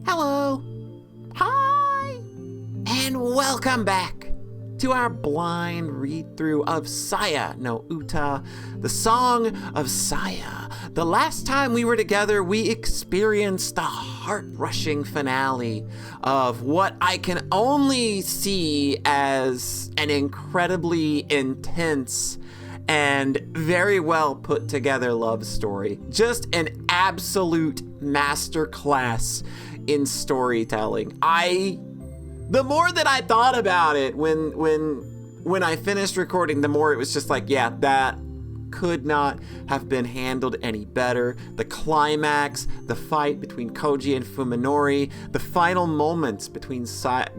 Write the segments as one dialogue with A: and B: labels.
A: Hello. Hi. And welcome back to our blind read-through of Saya no Uta, the Song of Saya. The last time we were together, we experienced the heart-rushing finale of what I can only see as an incredibly intense and very well put together love story. Just an absolute masterclass in storytelling. The more that I thought about it when I finished recording, the more it was just like, yeah, that could not have been handled any better. The climax, the fight between Koji and Fuminori, the final moments between Saya and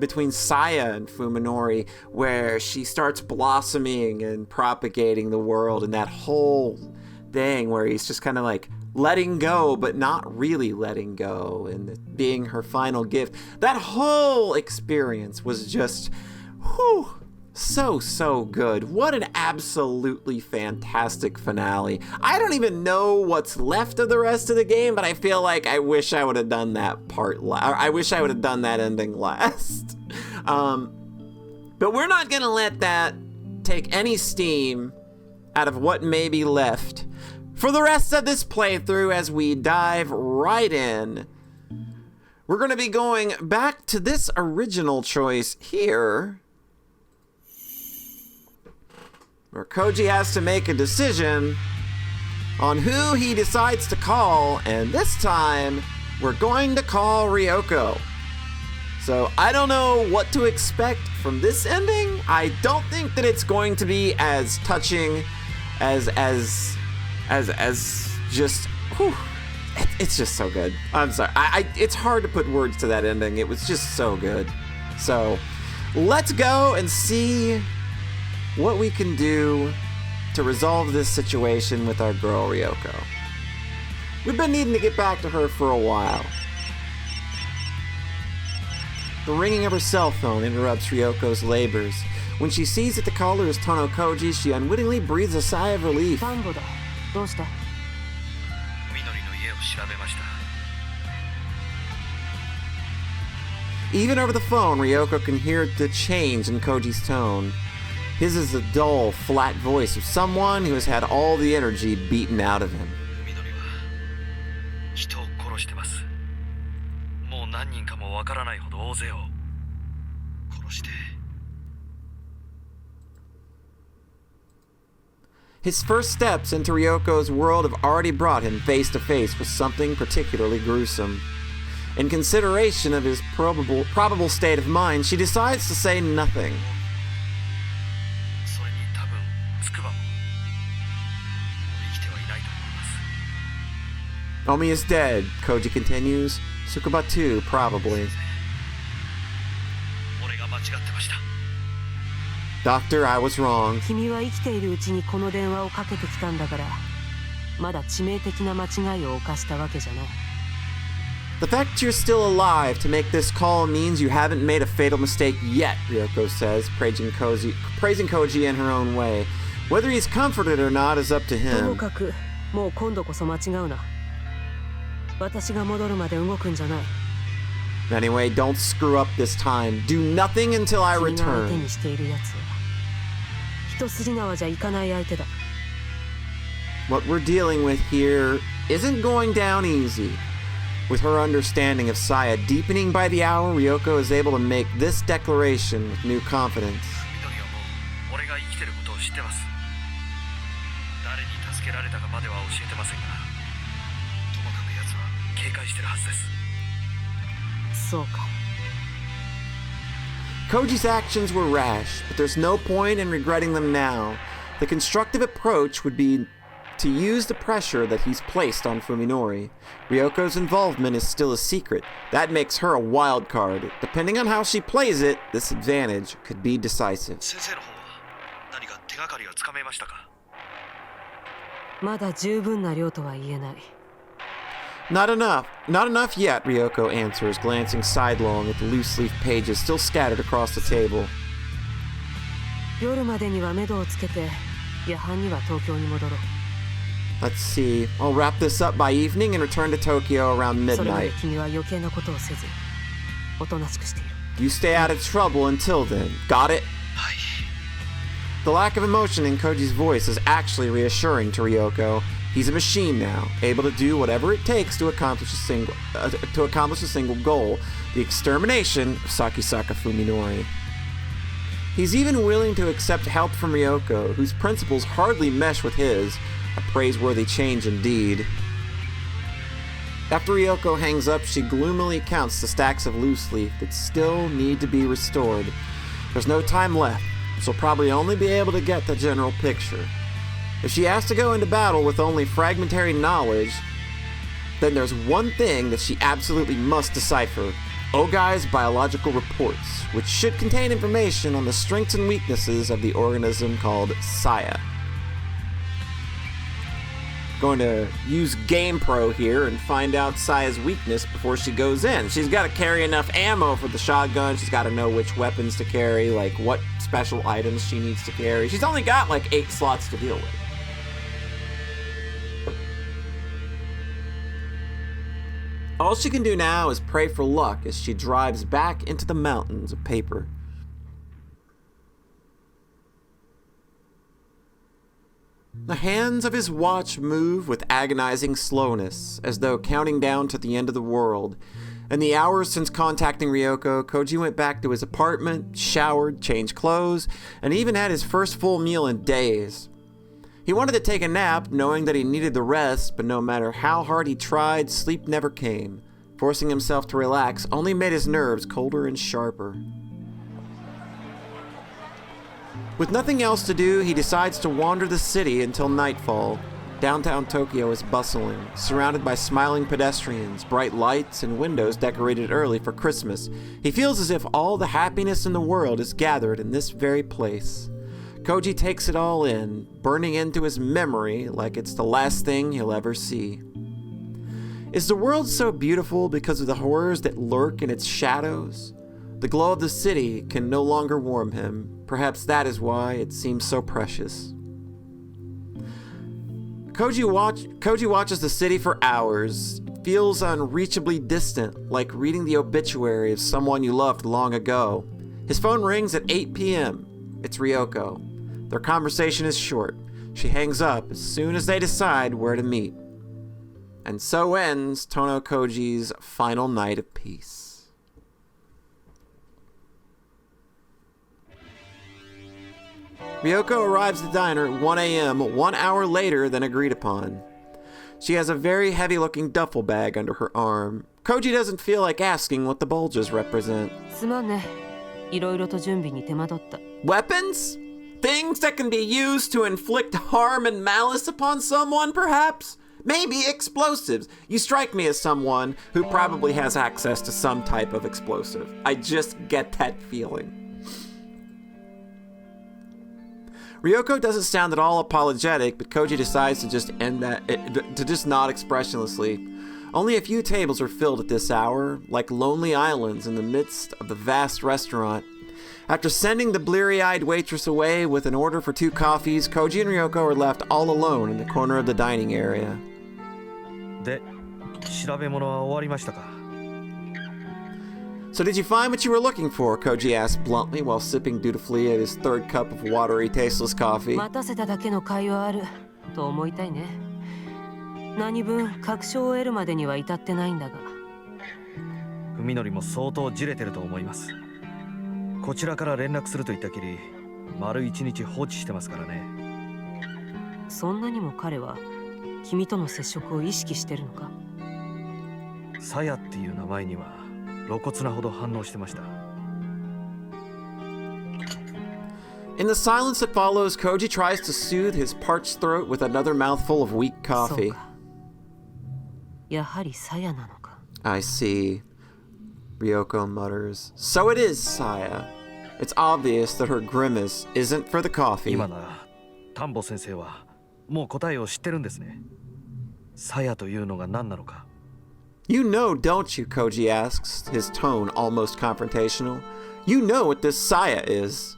A: Fuminori, where she starts blossoming and propagating the world, and that whole thing where he's just kind of like letting go but not really letting go, and being her final gift. That whole experience was just so good. What an absolutely fantastic finale. I don't even know what's left of the rest of the game, but I feel like I wish I would have done that I wish I would have done that ending last. But we're not gonna let that take any steam out of what may be left for the rest of this playthrough as we dive right in. We're gonna be going back to this original choice here, where Koji has to make a decision on who he decides to call, and this time, we're going to call Ryoko. So I don't know what to expect from this ending. I don't think that it's going to be as touching as just, it's just so good. I'm sorry, it's hard to put words to that ending. It was just so good. So let's go and see what we can do to resolve this situation with our girl Ryoko. We've been needing to get back to her for a while. The ringing of her cell phone interrupts Ryoko's labors. When she sees that the caller is Tono Koji, she unwittingly breathes a sigh of relief. Even over the phone, Ryoko can hear the change in Koji's tone. His is the dull, flat voice of someone who has had all the energy beaten out of him. His first steps into Ryoko's world have already brought him face to face with something particularly gruesome. In consideration of his probable state of mind, she decides to say nothing. Omi is dead, Koji continues. Tsukuba too, probably. Doctor, I was wrong. The fact you're still alive to make this call means you haven't made a fatal mistake yet, Ryoko says, praising Koji in her own way. Whether he's comforted or not is up to him. Anyway, don't screw up this time. Do nothing until I return. What we're dealing with here isn't going down easy. With her understanding of Saya deepening by the hour, Ryoko is able to make this declaration with new confidence. Koji's actions were rash, but there's no point in regretting them now. The constructive approach would be to use the pressure that he's placed on Fuminori. Ryoko's involvement is still a secret. That makes her a wild card. Depending on how she plays it, this advantage could be decisive. Not enough yet, Ryoko answers, glancing sidelong at the loose-leaf pages still scattered across the table. Let's see. I'll wrap this up by evening and return to Tokyo around midnight. You stay out of trouble until then. Got it? The lack of emotion in Koji's voice is actually reassuring to Ryoko. He's a machine now, able to do whatever it takes to accomplish a single goal, the extermination of Sakisaka Fuminori. He's even willing to accept help from Ryoko, whose principles hardly mesh with his, a praiseworthy change indeed. After Ryoko hangs up, she gloomily counts the stacks of loose leaf that still need to be restored. There's no time left. She'll probably only be able to get the general picture. If she has to go into battle with only fragmentary knowledge, then there's one thing that she absolutely must decipher: Ogai's biological reports, which should contain information on the strengths and weaknesses of the organism called Saya. Going to use GamePro here and find out Saya's weakness before she goes in. She's got to carry enough ammo for the shotgun. She's got to know which weapons to carry, like what special items she needs to carry. She's only got like 8 slots to deal with. All she can do now is pray for luck as she drives back into the mountains of paper. The hands of his watch move with agonizing slowness, as though counting down to the end of the world. In the hours since contacting Ryoko, Koji went back to his apartment, showered, changed clothes, and even had his first full meal in days. He wanted to take a nap, knowing that he needed the rest, but no matter how hard he tried, sleep never came. Forcing himself to relax only made his nerves colder and sharper. With nothing else to do, he decides to wander the city until nightfall. Downtown Tokyo is bustling, surrounded by smiling pedestrians, bright lights, and windows decorated early for Christmas. He feels as if all the happiness in the world is gathered in this very place. Koji takes it all in, burning into his memory like it's the last thing he'll ever see. Is the world so beautiful because of the horrors that lurk in its shadows? The glow of the city can no longer warm him. Perhaps that is why it seems so precious. Koji watches the city for hours. It feels unreachably distant, like reading the obituary of someone you loved long ago. His phone rings at 8 p.m. It's Ryoko. Their conversation is short. She hangs up as soon as they decide where to meet. And so ends Tono Koji's final night of peace. Ryoko arrives at the diner at 1 a.m., 1 hour later than agreed upon. She has a very heavy-looking duffel bag under her arm. Koji doesn't feel like asking what the bulges represent. Weapons? Things that can be used to inflict harm and malice upon someone, perhaps? Maybe explosives. You strike me as someone who probably has access to some type of explosive. I just get that feeling. Ryoko doesn't sound at all apologetic, but Koji decides to just nod expressionlessly. Only a few tables are filled at this hour, like lonely islands in the midst of the vast restaurant. After sending the bleary-eyed waitress away with an order for 2 coffees, Koji and Ryoko are left all alone in the corner of the dining area. So did you find what you were looking for? Koji asked bluntly while sipping dutifully at his 3rd cup of watery, tasteless coffee. In the silence that follows, Koji tries to soothe his parched throat with another mouthful of weak coffee. I see, Ryoko mutters. So it is Saya. It's obvious that her grimace isn't for the coffee. You know, don't you? Koji asks, his tone almost confrontational. You know what this Saya is.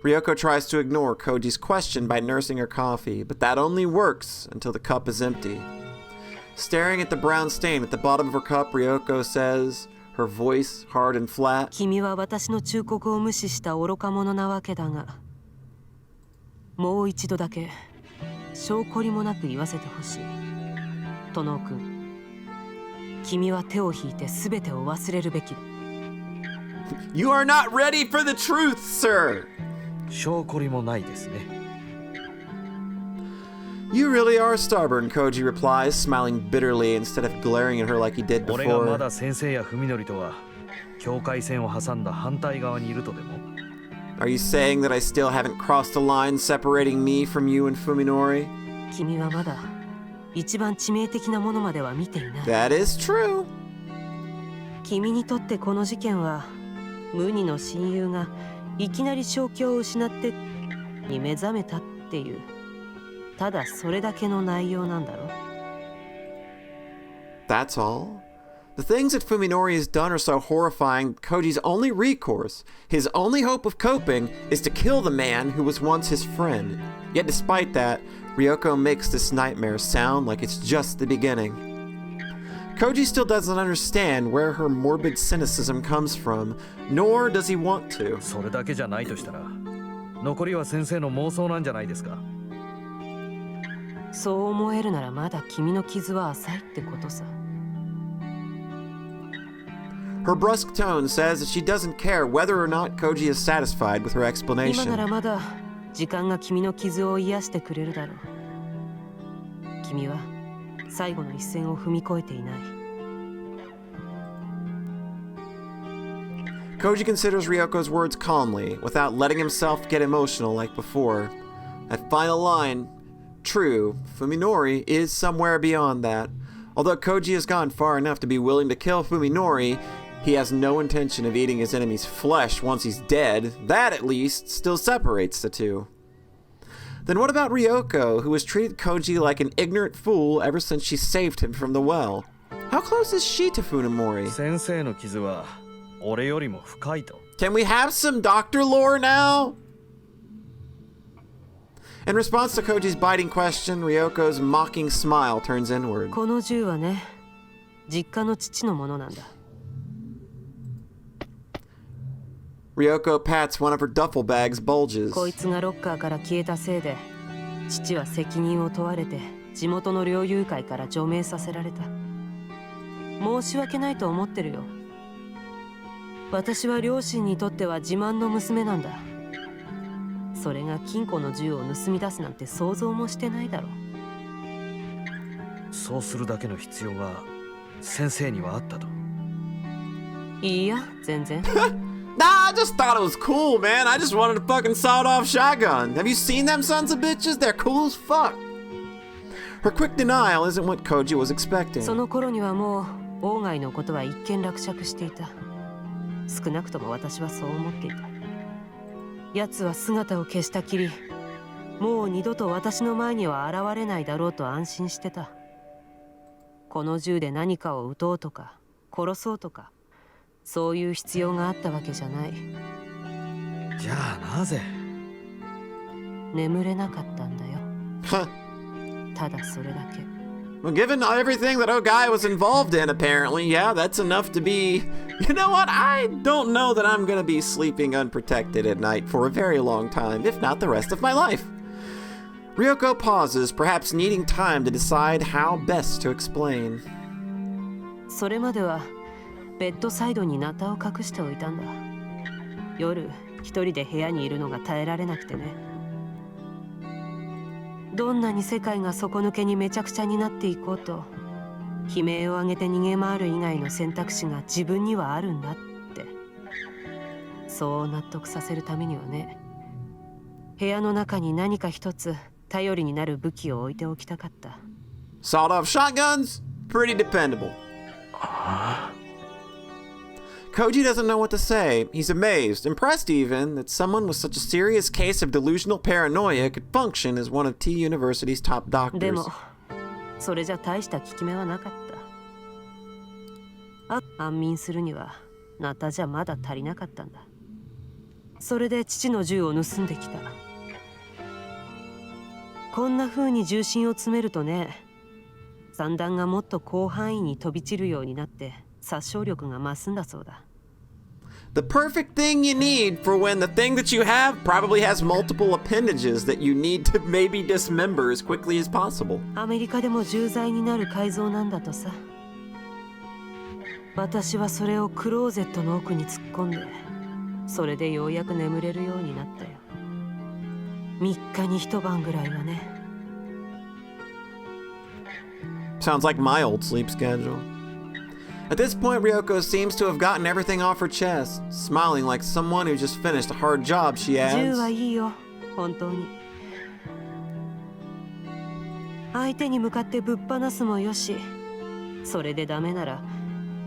A: Ryoko tries to ignore Koji's question by nursing her coffee, but that only works until the cup is empty. Staring at the brown stain at the bottom of her cup, Ryoko says, her voice hard and flat.
B: 君は私の忠告を無視した愚か者なわけだが、もう一度だけ証拠りもなく言わせてほしい。殿君、君は手を引いて全てを忘れるべきだ。
A: You are not ready for the truth, sir!
C: 証拠りもないですね。
A: You really are stubborn, Koji replies, smiling bitterly instead of glaring at her like he did
C: 俺がま
A: before.
C: だ先生や文則とは境界線を挟んだ反対側にいるとでも？
A: Are you saying that I still haven't crossed the line separating me from you and Fuminori?
B: 君はまだ一番致命的なものまでは見ていない。
A: That is true.
B: 君にとってこの事件は無二の親友がいきなり正気を失ってに目覚めたっていう、ただそれだけの内容なんだろう。
A: That's all. The things that Fuminori has done are so horrifying, Koji's only recourse, his only hope of coping, is to kill the man who was once his friend. Yet despite that, Ryoko makes this nightmare sound like it's just the beginning. Koji still doesn't understand where her morbid cynicism comes from, nor does he want to.
C: それだけじゃないとしたら、残りは先生の妄想なんじゃないですか。
B: そう思えるならまだ君の傷は浅いってことさ。
A: Her brusque tone says that she doesn't care whether or not Koji is satisfied with her
B: 今なら
A: explanation.
B: まだ時間が君の傷を癒してくれるだろう。君は最後の一線を踏み越えていない。
A: Koji considers Ryoko's words calmly, without letting himself get emotional like before. That final line, true, Fuminori is somewhere beyond that. Although Koji has gone far enough to be willing to kill Fuminori, he has no intention of eating his enemy's flesh once he's dead. That, at least, still separates the two. Then what about Ryoko, who has treated Koji like an ignorant fool ever since she saved him from the well? How close is she to Fuminori?
C: 先生の傷は俺よりも深いと。
A: Can we have some doctor lore now? In response to Koji's biting question, Ryoko's mocking smile turns inward.
B: この銃はね、実家の父のものなんだ。
A: Ryoko pats one of her duffel bag's bulges.
B: こいつがロッカーから消えたせいで、父は責任を問われて地元の猟友会から除名させられた。申し訳ないと思ってるよ。私は両親にとっては自慢の娘なんだ。それが金庫の銃を盗み出すなんて想像もしてないだろう。
C: そうするだけの必要が先生にはあったと。
B: いいや、全然。
A: Nah, I just thought it was cool, man. I just wanted a fucking sawed-off shotgun. Have you seen them sons of bitches? They're cool as fuck. Her quick denial isn't what Koji was expecting.
B: その頃にはもう王外のことは一見落着していた。少なくとも私はそう思っていた。奴は姿を消したきり、もう二度と私の前には現れないだろうと安心してた。この銃で何かを撃とうとか殺そうとか、そういう必要があったわけじゃない。
C: じゃあなぜ？
B: 眠れなかったんだよ。
A: Huh.
B: ただそれだけ。
A: Well, given everything that Ogai was involved in, apparently, yeah, that's enough to be... You know what? I don't know that I'm gonna be sleeping unprotected at night for a very long time, if not the rest of my life. Ryoko pauses, perhaps needing time to decide how best to explain.
B: それまではベッドサイドにナタを隠しておいたんだ。夜一人で部屋にいるのが耐えられなくてね。どんなに世界が底抜けにめちゃくちゃになっていこうと、悲鳴を上げて逃げ回る以外の選択肢が自分にはあるんだって、そう納得させるためにはね、部屋の中に何か一つ頼りになる武器を置いておきたかった。
A: Sawed-off shotguns? Pretty dependable. Koji doesn't know what to say. He's amazed, impressed even, that someone with such a serious case of delusional paranoia could function as one of T University's top
B: で
A: doctors.
B: もそれじゃ大した効き目はなかった。安眠するにはナタじゃまだ足りなかったんだ。それで父の銃を盗んできた。こんな風に重心を詰めるとね、散弾がもっと広範囲に飛び散るようになって殺傷力が増すんだそうだ。
A: The perfect thing you need for when the thing that you have probably has multiple appendages that you need to maybe dismember as quickly as possible.
B: アメリカでも重罪になる改造なんだとさ。私はそれをクローゼットの奥に突っ込んで、それでようやく眠れるようになったよ。3日に一晩ぐらいはね。
A: Sounds like my old sleep schedule. At this point, Ryoko seems to have gotten everything off her chest, smiling like someone who just finished a hard job, she
B: 銃
A: adds.
B: はいいよ、本当に。相手に向かってぶっ放すもよし、それでダメなら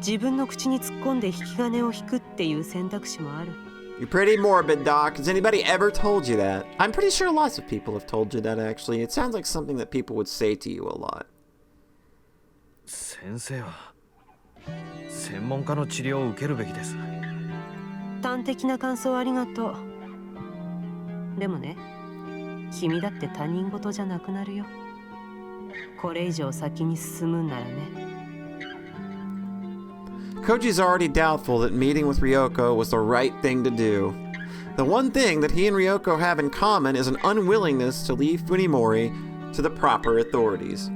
B: 自分の口に突っ込んで引き金を引くっていう選択肢もある。
A: You're pretty morbid, Doc. Has anybody ever told you that? I'm pretty sure lots of people have told you that, actually. It sounds like something that people would say to you a lot.
C: 先生は専門家の治療を受けるべきです。
B: 端的な感想ありがとう。でもね、君だって他人事じゃなくなるよ。これ以上先に進むんならね。
A: Koji's already doubtful that meeting with Ryoko was the right thing to do. The one thing that he and Ryoko have in common is an unwillingness to leave Funimori to the proper authorities.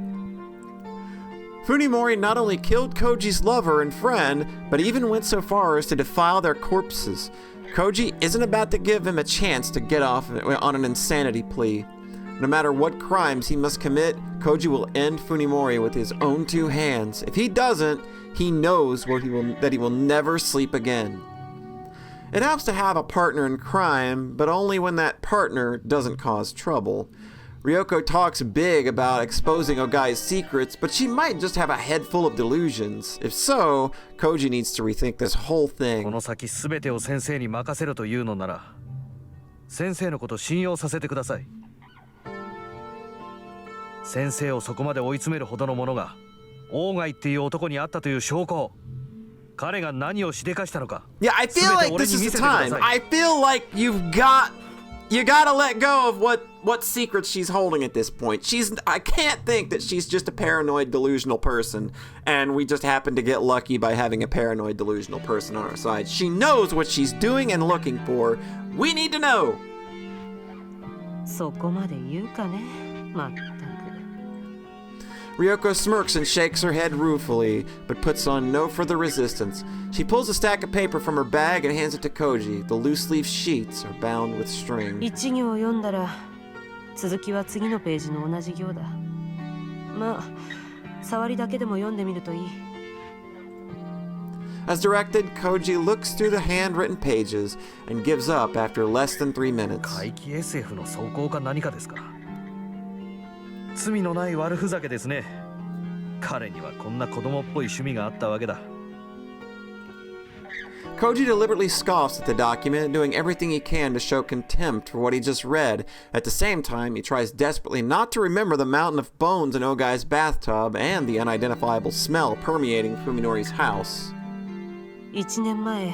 A: Funimori not only killed Koji's lover and friend, but even went so far as to defile their corpses. Koji isn't about to give him a chance to get off on an insanity plea. No matter what crimes he must commit, Koji will end Funimori with his own two hands. If he doesn't, he knows that he will never sleep again. It helps to have a partner in crime, but only when that partner doesn't cause trouble. Ryoko talks big about exposing Ogai's secrets, but she might just have a head full of delusions. If so, Koji needs to rethink this whole
C: こ
A: thing.
C: の先全てを先生に任せるというのなら、先生のこと信用させてください。先生をそこまで追い詰めるほどのものがオーガイっていう男にあったという証拠。彼が何をしでかしたのか。
A: Yeah, I feel like this is the time. I feel like you gotta let go of what secrets she's holding at this point. I can't think that she's just a paranoid, delusional person, and we just happen to get lucky by having a paranoid, delusional person on our side. She knows what she's doing and looking for. We need to know.
B: そこまで言うかね、まったく。
A: Ryoko smirks and shakes her head ruefully, but puts on no further resistance. She pulls a stack of paper from her bag and hands it to Koji. The loose-leaf sheets are bound with string.
B: 一行読んだら続きは次のページの同じ行だ。まあ、触りだけでも読んでみるといい。
A: As directed, Koji looks through the handwritten pages and gives up after less than 3 minutes.
C: 怪奇 SF の走行か何かですか。罪のない悪ふざけですね。彼にはこんな子供っぽい趣味があったわけだ。
A: Koji deliberately scoffs at the document, doing everything he can to show contempt for what he just read. At the same time, he tries desperately not to remember the mountain of bones in Ogai's bathtub and the unidentifiable smell permeating Fuminori's house.
B: 1年前、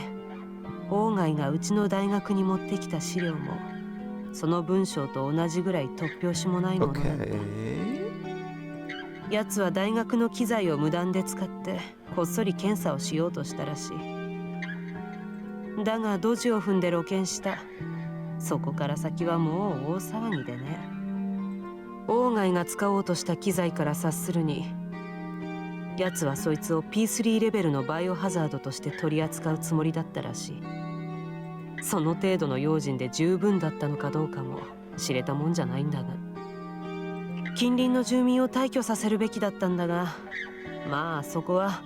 B: オーガイがうちの大学に持ってきた資料もその文章と同じぐらい突拍子もないものだった。奴は大学の機材を無断で使ってこっそり検査をしようとしたらしい。だがドジを踏んで露見した。そこから先はもう大騒ぎでね。オーガイが使おうとした機材から察するに、奴はそいつを P3 レベルのバイオハザードとして取り扱うつもりだったらしい。その程度の用心で十分だったのかどうかも知れたもんじゃないんだが、近隣の住民を退去させるべきだったんだが、まあそこは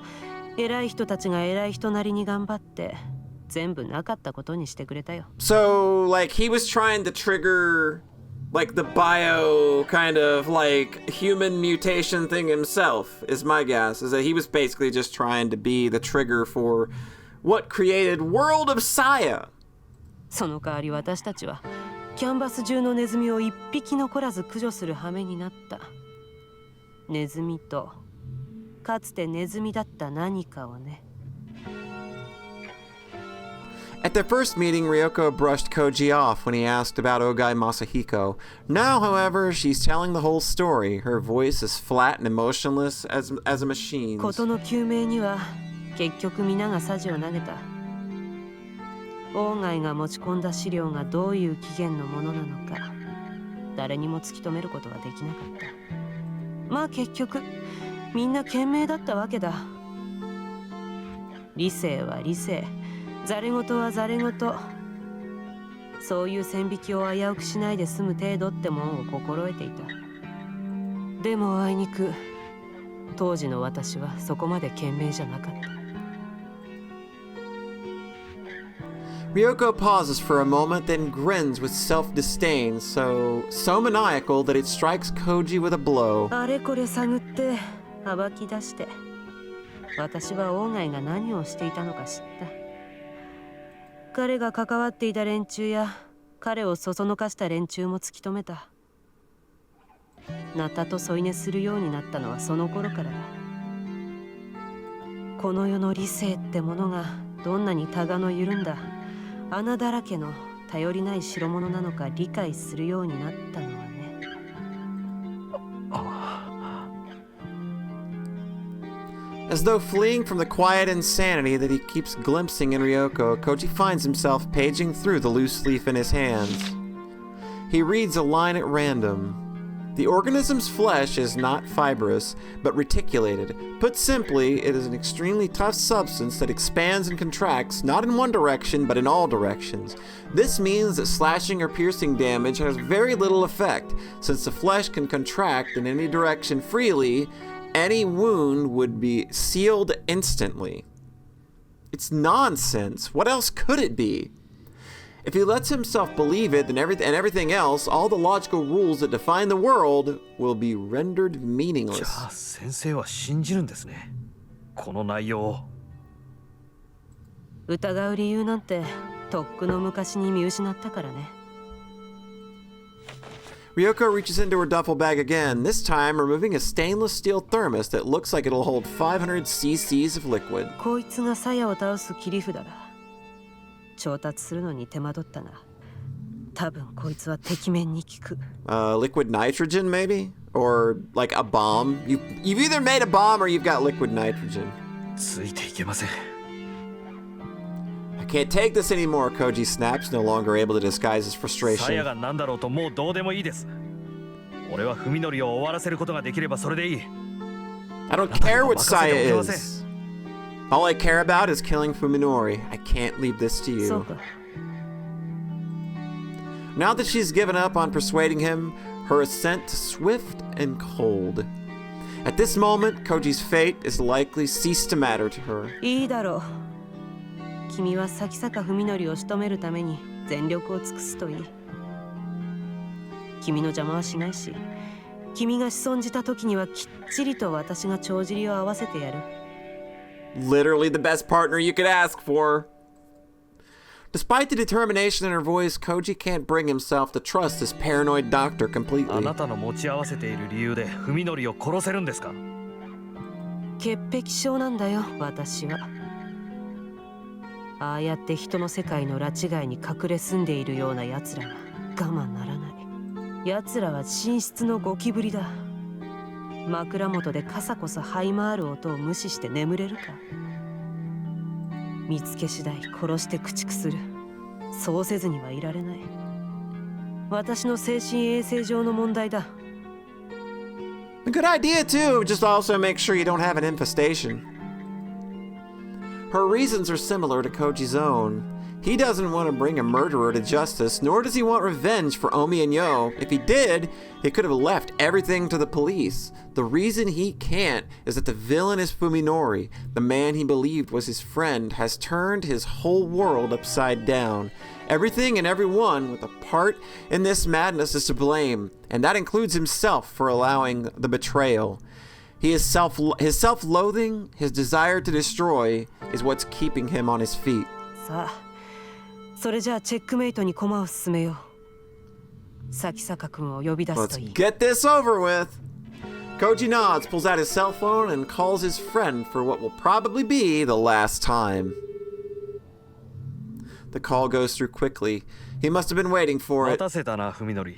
B: 偉い人たちが偉い人なりに頑張って全部なかったことにしてくれたよ。
A: So, like, he was trying to trigger, like, the bio kind of, like, human mutation thing himself, is my guess. Is that he was basically just trying to be the trigger for what created World of Saya.
B: その代わり私たちはキャンバス中のネズミを一匹残らず駆除する羽目になった。ネズミとかつてネズミだった何かをね。
A: At their first meeting, Ryoko brushed Koji off when he asked about Ogai Masahiko. Now, however, she's telling the whole story. Her voice is flat and emotionless as a machine's.
B: 事の究明には結局皆が匙を投げた。鴎外が持ち込んだ資料がどういう起源のものなのか、誰にも突き止めることはできなかった。まあ結局みんな賢明だったわけだ。理性は理性、ざれ言はざれ言。そういう線引きを危うくしないで済む程度ってもんを心得ていた。でもあいにく当時の私はそこまで賢明じゃなかった。
A: Ryoko pauses for a moment, then grins with self-disdain, so maniacal that it strikes Koji with a blow.
B: あれこれ探って暴き出して、私は鴎外が何をしていたのか知った。彼が関わっていた連中や彼をそそのかした連中も突き止めた。ナタと添い寝するようになったのはその頃からだ。この世の理性ってものがどんなにタガの緩んだ穴だらけの頼りない代物なのか理解するようになったのはね。
A: As though fleeing from the quiet insanity that he keeps glimpsing in Ryoko, Koji finds himself paging through the loose leaf in his hands. He reads a line at random. The organism's flesh is not fibrous, but reticulated. Put simply, it is an extremely tough substance that expands and contracts not in one direction, but in all directions. This means that slashing or piercing damage has very little effect, since the flesh can contract in any direction freely. Any wound would be sealed instantly. It's nonsense. What else could it be? If he lets himself believe it, then everything else, all the logical rules that define the world, will be rendered meaningless.
C: じゃあ先生は信じるんですね。この内容を。
B: 疑う理由なんてとっくの昔に見失ったからね。
A: Ryoko reaches into her duffel bag again, this time removing a stainless steel thermos that looks like it'll hold 500 cc's of liquid.
B: こいつが鞘を倒す切り札だ。調達するのに手間取ったな。多分こいつは敵面に効く。
A: Liquid nitrogen, maybe? Or like a bomb? You've either made a bomb or you've got liquid nitrogen.
C: ついていけません。
A: I can't take this anymore, Koji snaps, no longer able to disguise his
C: 鞘
A: frustration.
C: が何だろうともうどうでもいいです。俺は文則を終わらせることができればそれでいい。
A: I don't care what Saya is. All I care about is killing Fuminori. I can't leave this to
B: そう
A: you.
B: か。
A: Now that she's given up on persuading him, her ascent is swift and cold. At this moment, Koji's fate is likely ceased to matter to her.
B: いいだろう。君は先坂文則を仕留めるために全力を尽くすといい。君の邪魔はしないし、君が仕損じた時にはきっちりと私が帳尻を合わせてやる。
A: Literally the best partner you could ask for. Despite the determination in her voice, Koji can't bring himself to trust this paranoid doctor
C: あ
A: completely.
C: なたの持ち合わせている理由で文則を殺せるんですか？
B: 潔癖症なんだよ、私は。ああやって人の世界の拉致外に隠れ住んでいるような奴らが我慢ならない。奴らは寝室のゴキブリだ。枕元でカサコサ這い回る音を無視して眠れるか。見つけ次第殺して駆逐する。そうせずにはいられない。私の精神衛生上の問題だ。
A: A good idea too, just also make sure you don't have an infestation. Her reasons are similar to Koji's own. He doesn't want to bring a murderer to justice, nor does he want revenge for Omi and Yo. If he did, he could have left everything to the police. The reason he can't is that the villain is Fuminori. The man he believed was his friend has turned his whole world upside down. Everything and everyone with a part in this madness is to blame, and that includes himself for allowing the betrayal. His self-loathing, his desire to destroy, is what's keeping him on his feet.
B: さあ、それじゃあチェックメイトに駒を進めよう。先坂君を呼び出すといい。
A: Let's get this over with. Koji nods, pulls out his cell phone, and calls his friend for what will probably be the last time. The call goes through quickly. He must have been waiting for
C: 待
A: it.
C: たせたな、文則。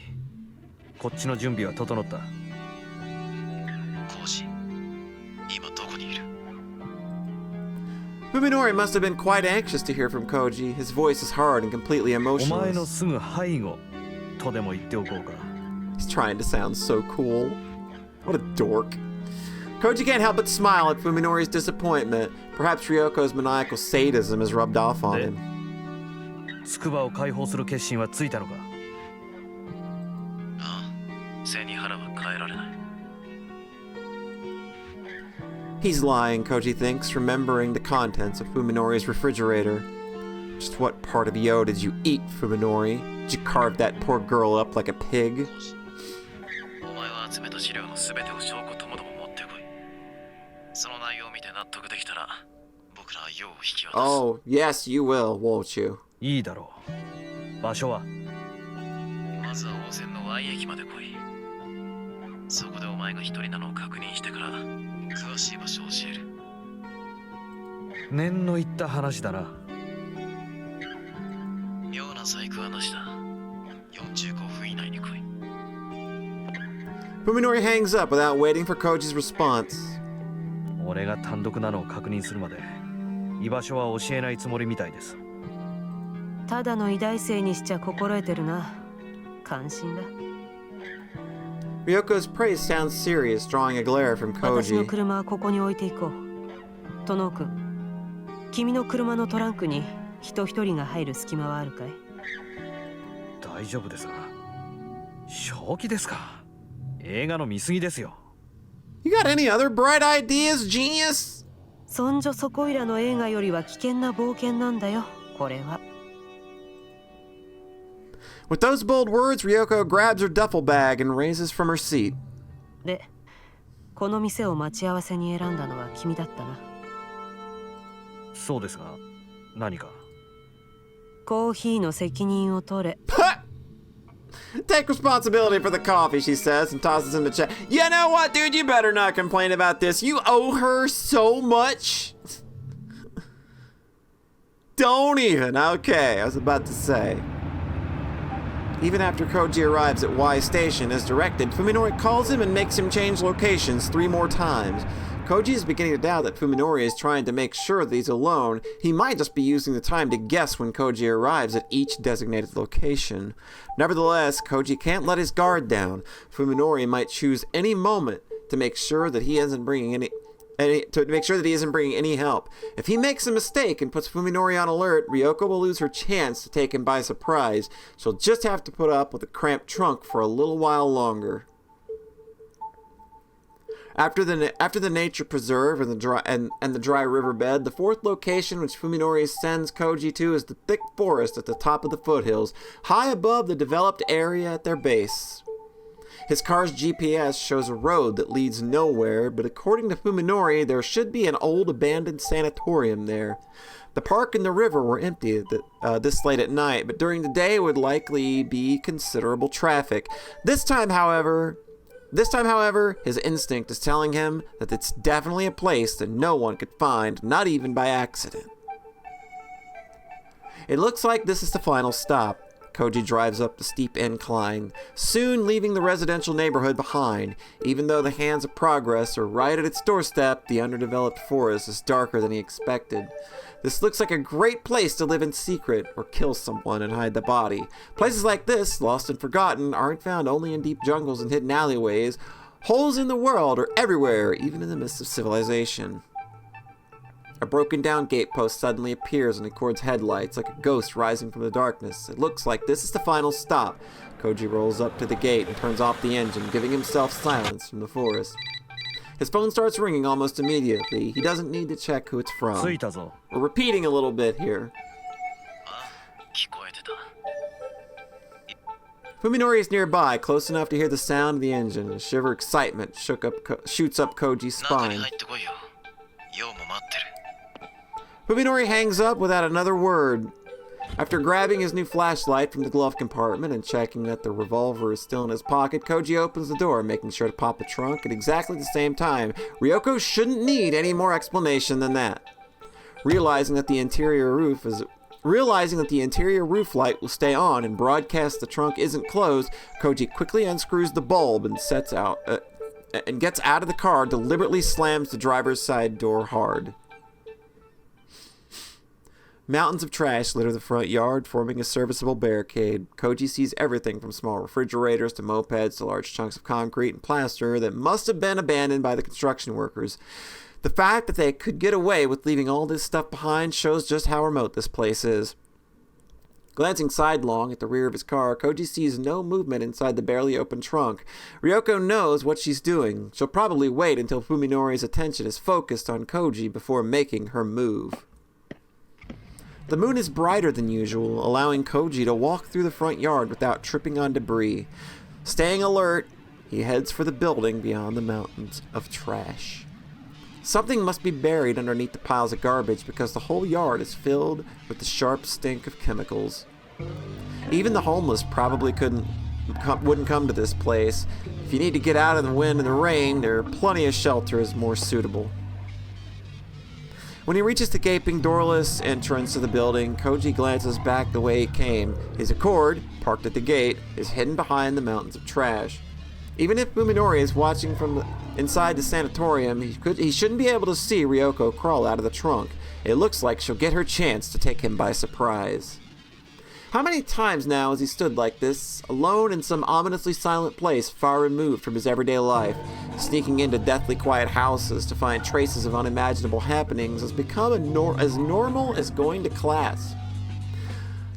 C: こっちの準備は整った。
D: コウジ、今どこにいる？
A: Fuminori must have been quite anxious to hear from Koji. His voice is hard and completely
C: お前の
A: emotionless.
C: すぐ背後とでも言っておこうか。
A: He's trying to sound so cool. What a dork. Koji can't help but smile at Fuminori's disappointment. Perhaps Ryoko's maniacal sadism has rubbed off on him.
C: 筑波を解放する決心はついたのか？
D: ああ、背に腹は変えられない。
A: He's lying, Koji thinks, remembering the contents of Fuminori's refrigerator. Just what part of Yo did you eat, Fuminori? Did you carve that poor girl up like a pig?
D: お前は集めた資料のすべてを証拠ともども持ってこい。その内容を見て納得できたら、僕らはヨウを引き渡す。
A: Oh, yes, you will, won't you?
C: いいだろう。場所は？
D: まずは温泉の Y 駅まで来い。そこでお前が一人なのを確認してから、詳しい場所を教える。
C: 念の言った話だな。
D: 妙な細工はなしだ。45分以内に来い。
A: Fuminori hangs up without waiting for Koji's response.
C: 俺が単独なのを確認するまで居場所は教えないつもりみたいです。
B: ただの偉大生にしちゃ心得てるな。感心だ。
A: Ryoko's praise sounds serious, drawing a glare from
B: 私の
A: Koji.
B: 車はここに置いていこう。トノ君、君の車のトランクに人一人が入る隙間はあるかい？
C: 大丈夫ですか？正気ですか？映画の見過ぎですよ。
A: You got any other bright ideas, genius?
B: そんじょそこいらの映画よりは危険な冒険なんだよ、これは。
A: With those bold words, Ryoko grabs her duffel bag and raises from her seat.
B: で、この店を待ち合わせに選んだのは君だったな。
C: そうですが、何か？
B: コーヒーの責任を取れ。
A: Take responsibility for the coffee, she says, and tosses in the chat. You know what, dude? You better not complain about this. You owe her so much. Don't even. Okay, I was about to say. Even after Koji arrives at Y Station as directed, Fuminori calls him and makes him change locations 3 more times. Koji is beginning to doubt that Fuminori is trying to make sure that he's alone. He might just be using the time to guess when Koji arrives at each designated location. Nevertheless, Koji can't let his guard down. Fuminori might choose any moment to make sure that he isn't bringing any help. If he makes a mistake and puts Fuminori on alert, Ryoko will lose her chance to take him by surprise. She'll just have to put up with a cramped trunk for a little while longer. After the nature preserve and the dry riverbed, the 4th location which Fuminori sends Koji to is the thick forest at the top of the foothills, high above the developed area at their base. His car's GPS shows a road that leads nowhere, but according to Fuminori, there should be an old abandoned sanatorium there. The park and the river were empty this late at night, but during the day would likely be considerable traffic. This time, however, his instinct is telling him that it's definitely a place that no one could find, not even by accident. It looks like this is the final stop. Koji drives up the steep incline, soon leaving the residential neighborhood behind. Even though the hands of progress are right at its doorstep, the underdeveloped forest is darker than he expected. This looks like a great place to live in secret or kill someone and hide the body. Places like this, lost and forgotten, aren't found only in deep jungles and hidden alleyways. Holes in the world are everywhere, even in the midst of civilization. A broken down gatepost suddenly appears in Accord's headlights like a ghost rising from the darkness. It looks like this is the final stop. Koji rolls up to the gate and turns off the engine, giving himself silence from the forest. His phone starts ringing almost immediately. He doesn't need to check who it's
C: 着
A: from.
C: いたぞ。
A: We're repeating a little bit here.
D: あ、聞こえてた。
A: Fuminori is nearby, close enough to hear the sound of the engine. A shiver of excitement shoots up Koji's
D: 中に
A: spine.
D: 入ってこいよ。ヨウも待ってる。
A: Fuminori hangs up without another word. After grabbing his new flashlight from the glove compartment and checking that the revolver is still in his pocket, Koji opens the door, making sure to pop the trunk at exactly the same time. Ryoko shouldn't need any more explanation than that. Realizing that the interior roof Realizing that the interior roof light will stay on and broadcast the trunk isn't closed, Koji quickly unscrews the bulb and gets out of the car, deliberately slams the driver's side door hard. Mountains of trash litter the front yard, forming a serviceable barricade. Koji sees everything from small refrigerators to mopeds to large chunks of concrete and plaster that must have been abandoned by the construction workers. The fact that they could get away with leaving all this stuff behind shows just how remote this place is. Glancing sidelong at the rear of his car, Koji sees no movement inside the barely open trunk. Ryoko knows what she's doing. She'll probably wait until Fuminori's attention is focused on Koji before making her move. The moon is brighter than usual, allowing Koji to walk through the front yard without tripping on debris. Staying alert, he heads for the building beyond the mountains of trash. Something must be buried underneath the piles of garbage because the whole yard is filled with the sharp stink of chemicals. Even the homeless probably wouldn't come to this place. If you need to get out of the wind and the rain, there are plenty of shelters more suitable. When he reaches the gaping, doorless entrance to the building, Koji glances back the way he came. His Accord, parked at the gate, is hidden behind the mountains of trash. Even if Fuminori is watching from inside the sanatorium, he shouldn't be able to see Ryoko crawl out of the trunk. It looks like she'll get her chance to take him by surprise. How many times now has he stood like this, alone in some ominously silent place far removed from his everyday life? Sneaking into deathly quiet houses to find traces of unimaginable happenings has become as normal as going to class.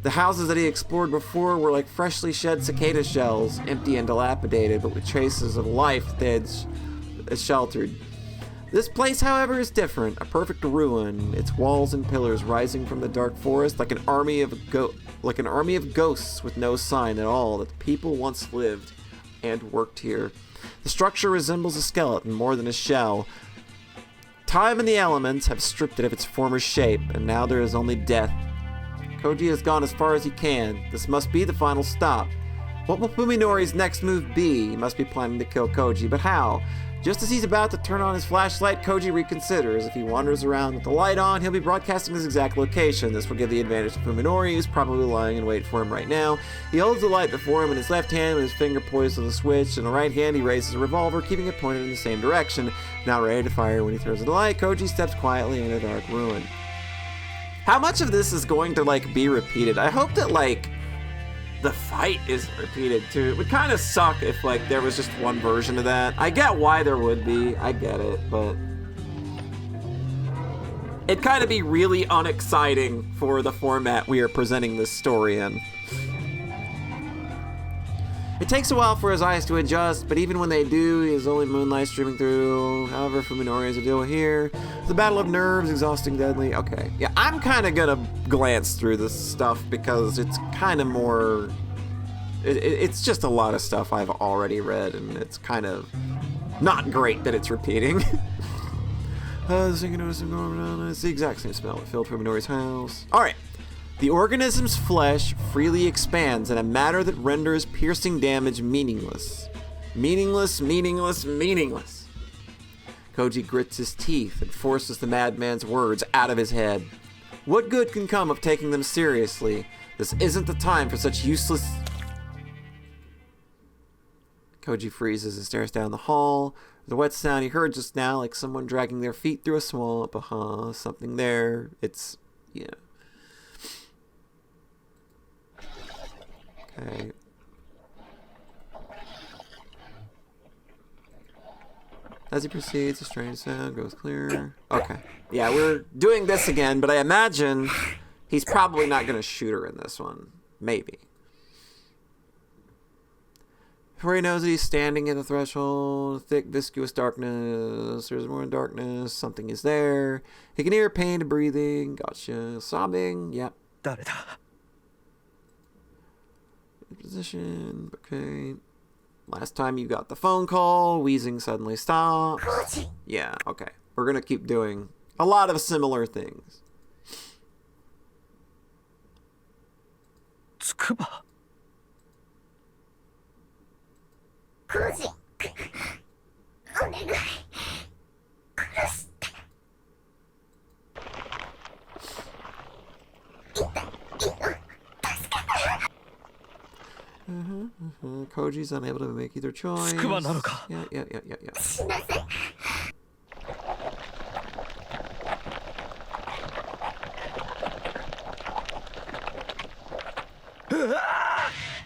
A: The houses that he explored before were like freshly shed cicada shells, empty and dilapidated, but with traces of life they had sheltered. This place, however, is different, a perfect ruin, its walls and pillars rising from the dark forest like an army of ghosts with no sign at all that the people once lived and worked here. The structure resembles a skeleton more than a shell. Time and the elements have stripped it of its former shape, and now there is only death. Koji has gone as far as he can. This must be the final stop. What will Fuminori's next move be? He must be planning to kill Koji, but how? Just as he's about to turn on his flashlight, Koji reconsiders. If he wanders around with the light on, he'll be broadcasting his exact location. This will give the advantage to Fuminori, who's probably lying in wait for him right now. He holds the light before him in his left hand with his finger poised to the switch. In the right hand, he raises a revolver, keeping it pointed in the same direction. Not ready to fire when he throws the light, Koji steps quietly in a dark ruin. How much of this is going to, be repeated? I hope that, the fight is repeated too. It would kind of suck if there was just one version of that. I get why there would be, I get it, but it'd kind of be really unexciting for the format we are presenting this story in. It takes a while for his eyes to adjust, but even when they do, he has only moonlight streaming through. However, Fuminori has a deal here. The battle of nerves, exhausting, deadly. Okay, yeah, I'm kind of gonna glance through this stuff because it's kind of more... It's just a lot of stuff I've already read, and it's kind of not great that it's repeating. It's the exact same smell. It filled Fuminori's house. Alright. The organism's flesh freely expands in a manner that renders piercing damage meaningless. Meaningless, meaningless, meaningless. Koji grits his teeth and forces the madman's words out of his head. What good can come of taking them seriously? This isn't the time for such useless... Koji freezes and stares down the hall. The wet sound he heard just now, like someone dragging their feet through a swamp. Something there. It's... yeah. Okay. As he proceeds, a strange sound grows clearer. Okay. Yeah, we're doing this again, but I imagine he's probably not going to shoot her in this one. Maybe. Before he knows it, he's standing at the threshold. Thick, viscous darkness. There's more darkness. Something is there. He can hear pain and breathing. Gotcha. Sobbing. Yep.
C: 誰だ
A: Position. Okay. Last time you got the phone call, wheezing suddenly stops. Yeah, okay. We're gonna keep doing a lot of similar things.
C: つくば
A: Koji Koji's unable to make either choice. Yeah.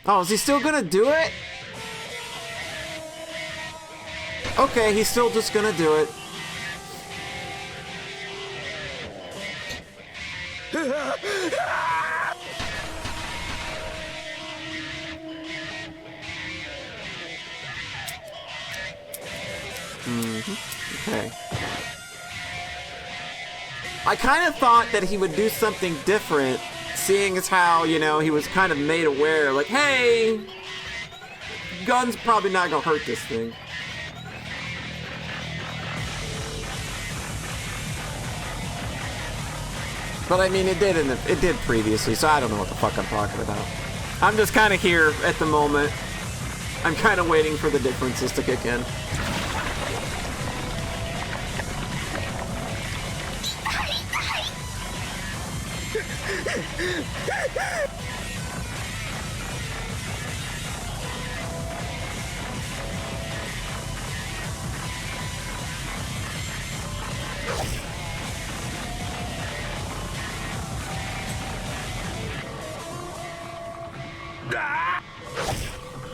A: Oh, is he still gonna do it? Okay, he's still just gonna do it. Okay. I kind of thought that he would do something different, seeing as how, you know, he was kind of made aware, like, hey, gun's probably not gonna hurt this thing. But I mean, it did previously, so I don't know what the fuck I'm talking about. I'm just kind of here at the moment. I'm kind of waiting for the differences to kick in.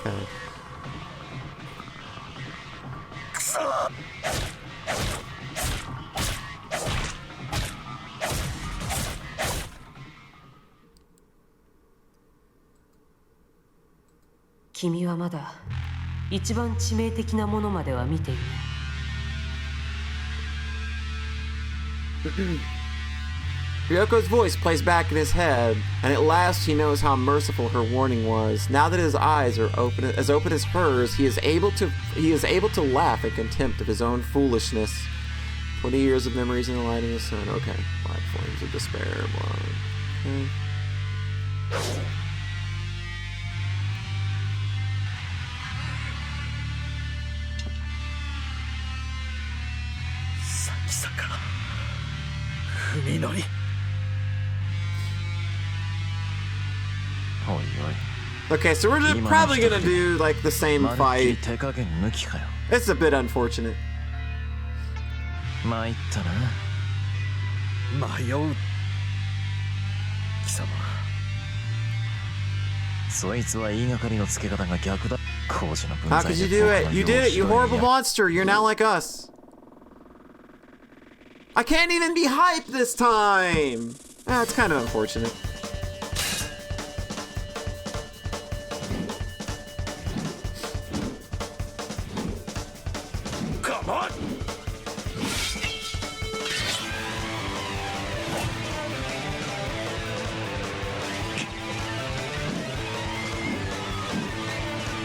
A: Okay.
B: 君はまだ一番致命的なものまでは見ていない。
A: Ryoko's voice plays back in his head, and at last he knows how merciful her warning was. Now that his eyes are open as hers, he is able to laugh in contempt of his own foolishness. 20 years of memories in the light of the sun. Okay. 5 flames of despair. Okay.
C: 踏み乗り。
A: Okay, so we're just probably gonna do like the same fight. It's a bit unfortunate.
C: 参ったな。迷う。貴様。そいつは言いがかりのつけ方が逆だ。工事の分
A: How could you do it? You did it, you horrible monster. You're now like us. I can't even be hyped this time. That's kind of unfortunate.
C: Come on.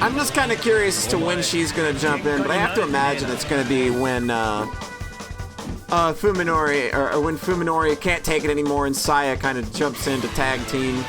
A: I'm just kind of curious as to when she's gonna jump in, but I have to imagine it's gonna be when Fuminori, or when Fuminori can't take it anymore and Saya kind of jumps in to tag team.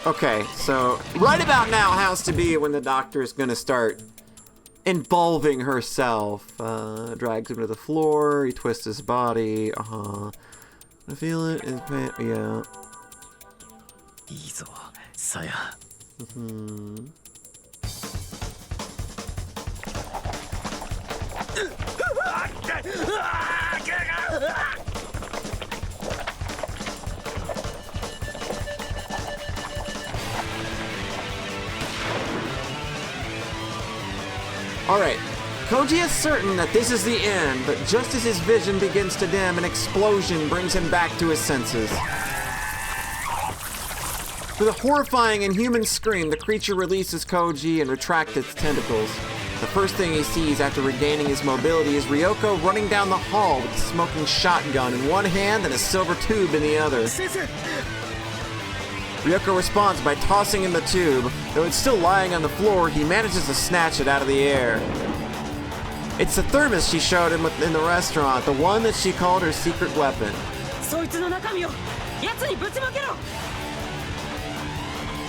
A: Okay, so right about now has to be when the doctor is gonna start involving herself. Drags him to the floor, he twists his body, I feel it, yeah. Alright, Koji is certain that this is the end, but just as his vision begins to dim, an explosion brings him back to his senses. With a horrifying inhuman scream, the creature releases Koji and retracts its tentacles. The first thing he sees after regaining his mobility is Ryoko running down the hall with a smoking shotgun in one hand and a silver tube in the other. Ryoko responds by tossing him the tube. Though it's still lying on the floor, he manages to snatch it out of the air. It's the thermos she showed him in the restaurant, the one that she called her secret weapon.
B: そいつの中身を奴にぶちまけろ。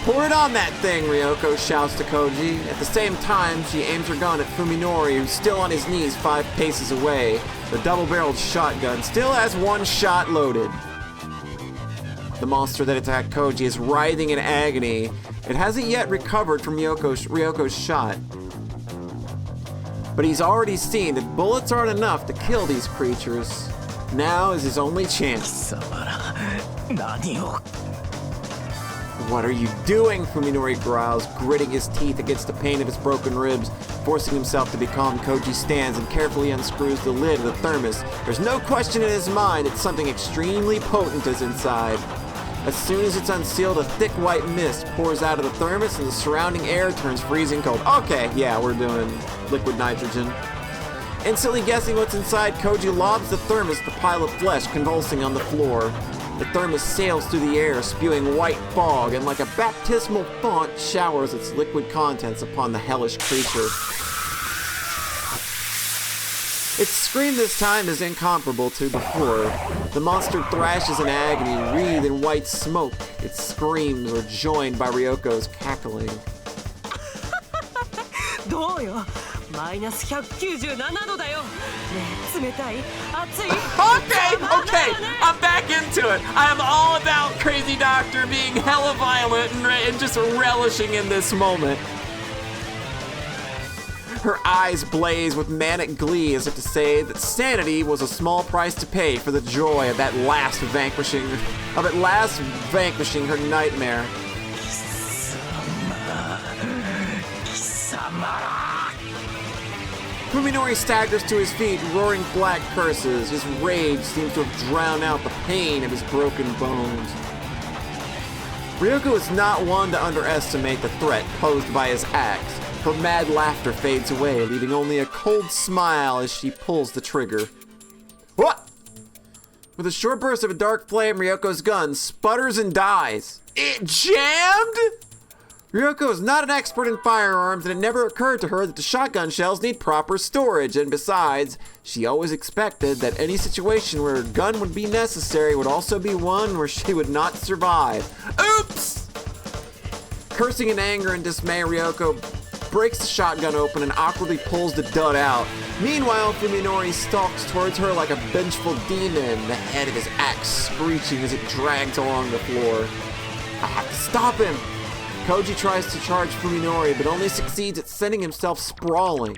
A: Pour it on that thing, Ryoko shouts to Koji. At the same time, she aims her gun at Fuminori, who's still on his knees 5 paces away. The double-barreled shotgun still has 1 shot loaded. The monster that attacked Koji is writhing in agony. It hasn't yet recovered from Ryoko's shot. But he's already seen that bullets aren't enough to kill these creatures. Now is his only chance. What are you doing? Fuminori growls, gritting his teeth against the pain of his broken ribs. Forcing himself to be calm, Koji stands and carefully unscrews the lid of the thermos. There's no question in his mind that something extremely potent is inside. As soon as it's unsealed, a thick white mist pours out of the thermos and the surrounding air turns freezing cold. Okay, yeah, we're doing liquid nitrogen. Instantly guessing what's inside, Koji lobs the thermos at the pile of flesh convulsing on the floor. The thermos sails through the air, spewing white fog, and like a baptismal font, showers its liquid contents upon the hellish creature. Its scream this time is incomparable to before. The monster thrashes in agony, wreathed in white smoke. Its screams are joined by Ryoko's cackling.
B: どうよ。マイナス197度だよ。ねえ、冷たい、熱い。
A: Okay, I'm back into it. I am all about Crazy Doctor being hella violent and just relishing in this moment. Her eyes blaze with manic glee as if to say that sanity was a small price to pay for the joy of at last vanquishing her nightmare. Fuminori staggers to his feet, roaring black curses. His rage seems to have drowned out the pain of his broken bones. Ryoko is not one to underestimate the threat posed by his axe. Her mad laughter fades away, leaving only a cold smile as she pulls the trigger. What? With a short burst of a dark flame, Ryoko's gun sputters and dies. It jammed? Ryoko is not an expert in firearms, and it never occurred to her that the shotgun shells need proper storage, and besides, she always expected that any situation where a gun would be necessary would also be one where she would not survive. Oops! Cursing in anger and dismay, Ryoko breaks the shotgun open and awkwardly pulls the dud out. Meanwhile, Fuminori stalks towards her like a vengeful demon, the head of his axe screeching as it drags along the floor. I have to stop him! Koji tries to charge Fuminori, but only succeeds at sending himself sprawling.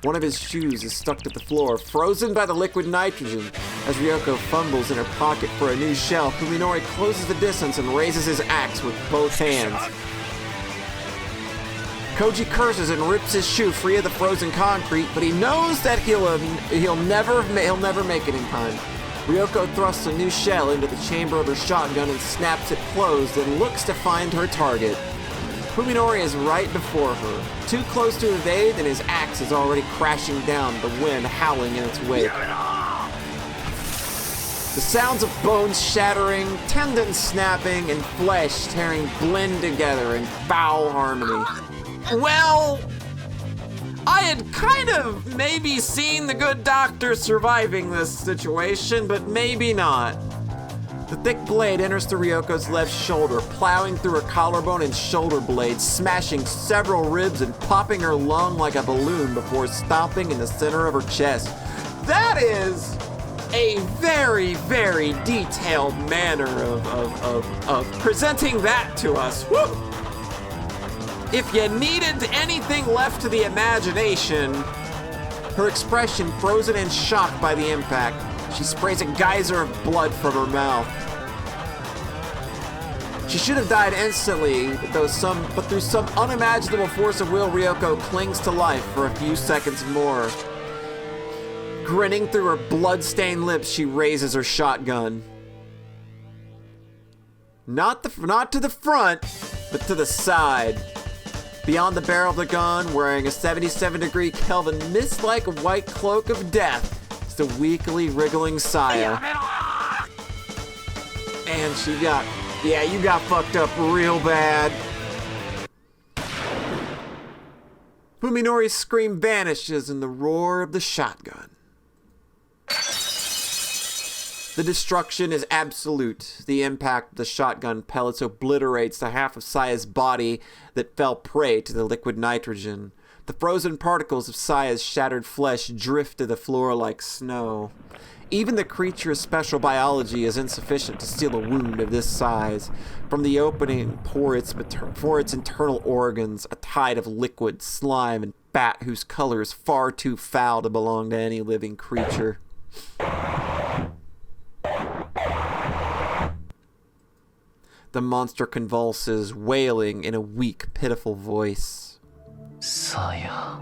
A: One of his shoes is stuck to the floor, frozen by the liquid nitrogen. As Ryoko fumbles in her pocket for a new shell, Fuminori closes the distance and raises his axe with both hands. Koji curses and rips his shoe free of the frozen concrete, but he knows that he'll never make it in time. Ryoko thrusts a new shell into the chamber of her shotgun and snaps it closed and looks to find her target. Fuminori is right before her, too close to evade, and his axe is already crashing down, the wind howling in its wake. The sounds of bones shattering, tendons snapping, and flesh tearing blend together in foul harmony. Well, I had kind of maybe seen the good doctor surviving this situation, but maybe not. The thick blade enters through Ryoko's left shoulder, plowing through her collarbone and shoulder blades, smashing several ribs and popping her lung like a balloon before stopping in the center of her chest. That is a very, very detailed manner of presenting that to us. Woo! If you needed anything left to the imagination, her expression frozen in shock by the impact, she sprays a geyser of blood from her mouth. She should have died instantly, but through some unimaginable force of will, Ryoko clings to life for a few seconds more. Grinning through her blood-stained lips, she raises her shotgun. Not to the front, but to the side. Beyond the barrel of the gun, wearing a 77-degree Kelvin mist-like white cloak of death, is the weakly wriggling Saya. And you got fucked up real bad. Fuminori's scream vanishes in the roar of the shotgun. The destruction is absolute. The impact of the shotgun pellets obliterates the half of Saya's body that fell prey to the liquid nitrogen. The frozen particles of Saya's shattered flesh drift to the floor like snow. Even the creature's special biology is insufficient to seal a wound of this size. From the opening pour its internal organs a tide of liquid, slime, and fat whose color is far too foul to belong to any living creature. The monster convulses, wailing in a weak, pitiful voice.
D: Saya.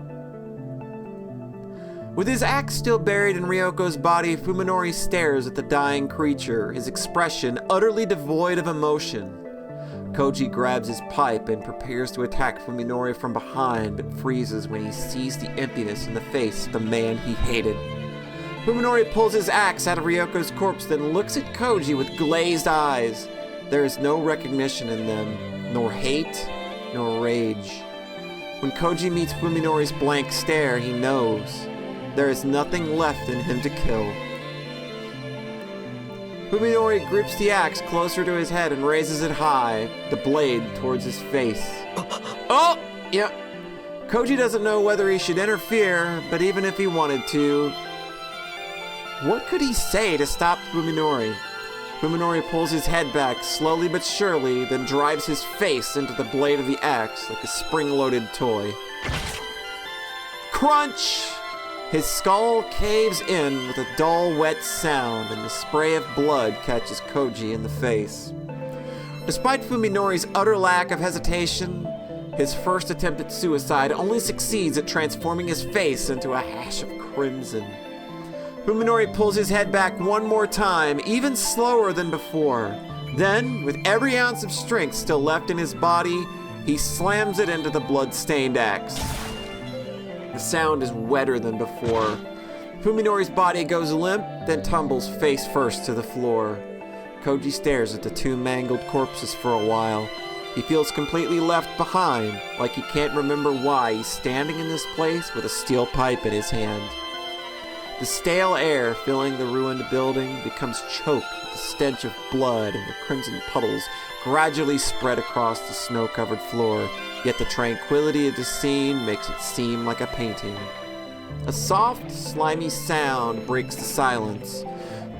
A: With his axe still buried in Ryoko's body, Fuminori stares at the dying creature, his expression utterly devoid of emotion. Koji grabs his pipe and prepares to attack Fuminori from behind, but freezes when he sees the emptiness in the face of the man he hated. Fuminori pulls his axe out of Ryoko's corpse, then looks at Koji with glazed eyes. There is no recognition in them, nor hate, nor rage. When Koji meets Fuminori's blank stare, he knows there is nothing left in him to kill. Fuminori grips the axe closer to his head and raises it high, the blade towards his face. Oh! Yep. Koji doesn't know whether he should interfere, but even if he wanted to, what could he say to stop Fuminori? Fuminori pulls his head back slowly but surely, then drives his face into the blade of the axe like a spring-loaded toy. Crunch! His skull caves in with a dull, wet sound, and the spray of blood catches Koji in the face. Despite Fuminori's utter lack of hesitation, his first attempt at suicide only succeeds at transforming his face into a hash of crimson. Fuminori pulls his head back one more time, even slower than before. Then, with every ounce of strength still left in his body, he slams it into the blood-stained axe. The sound is wetter than before. Fuminori's body goes limp, then tumbles face first to the floor. Koji stares at the two mangled corpses for a while. He feels completely left behind, like he can't remember why he's standing in this place with a steel pipe in his hand. The stale air filling the ruined building becomes choked with the stench of blood, and the crimson puddles gradually spread across the snow-covered floor, yet the tranquility of the scene makes it seem like a painting. A soft, slimy sound breaks the silence.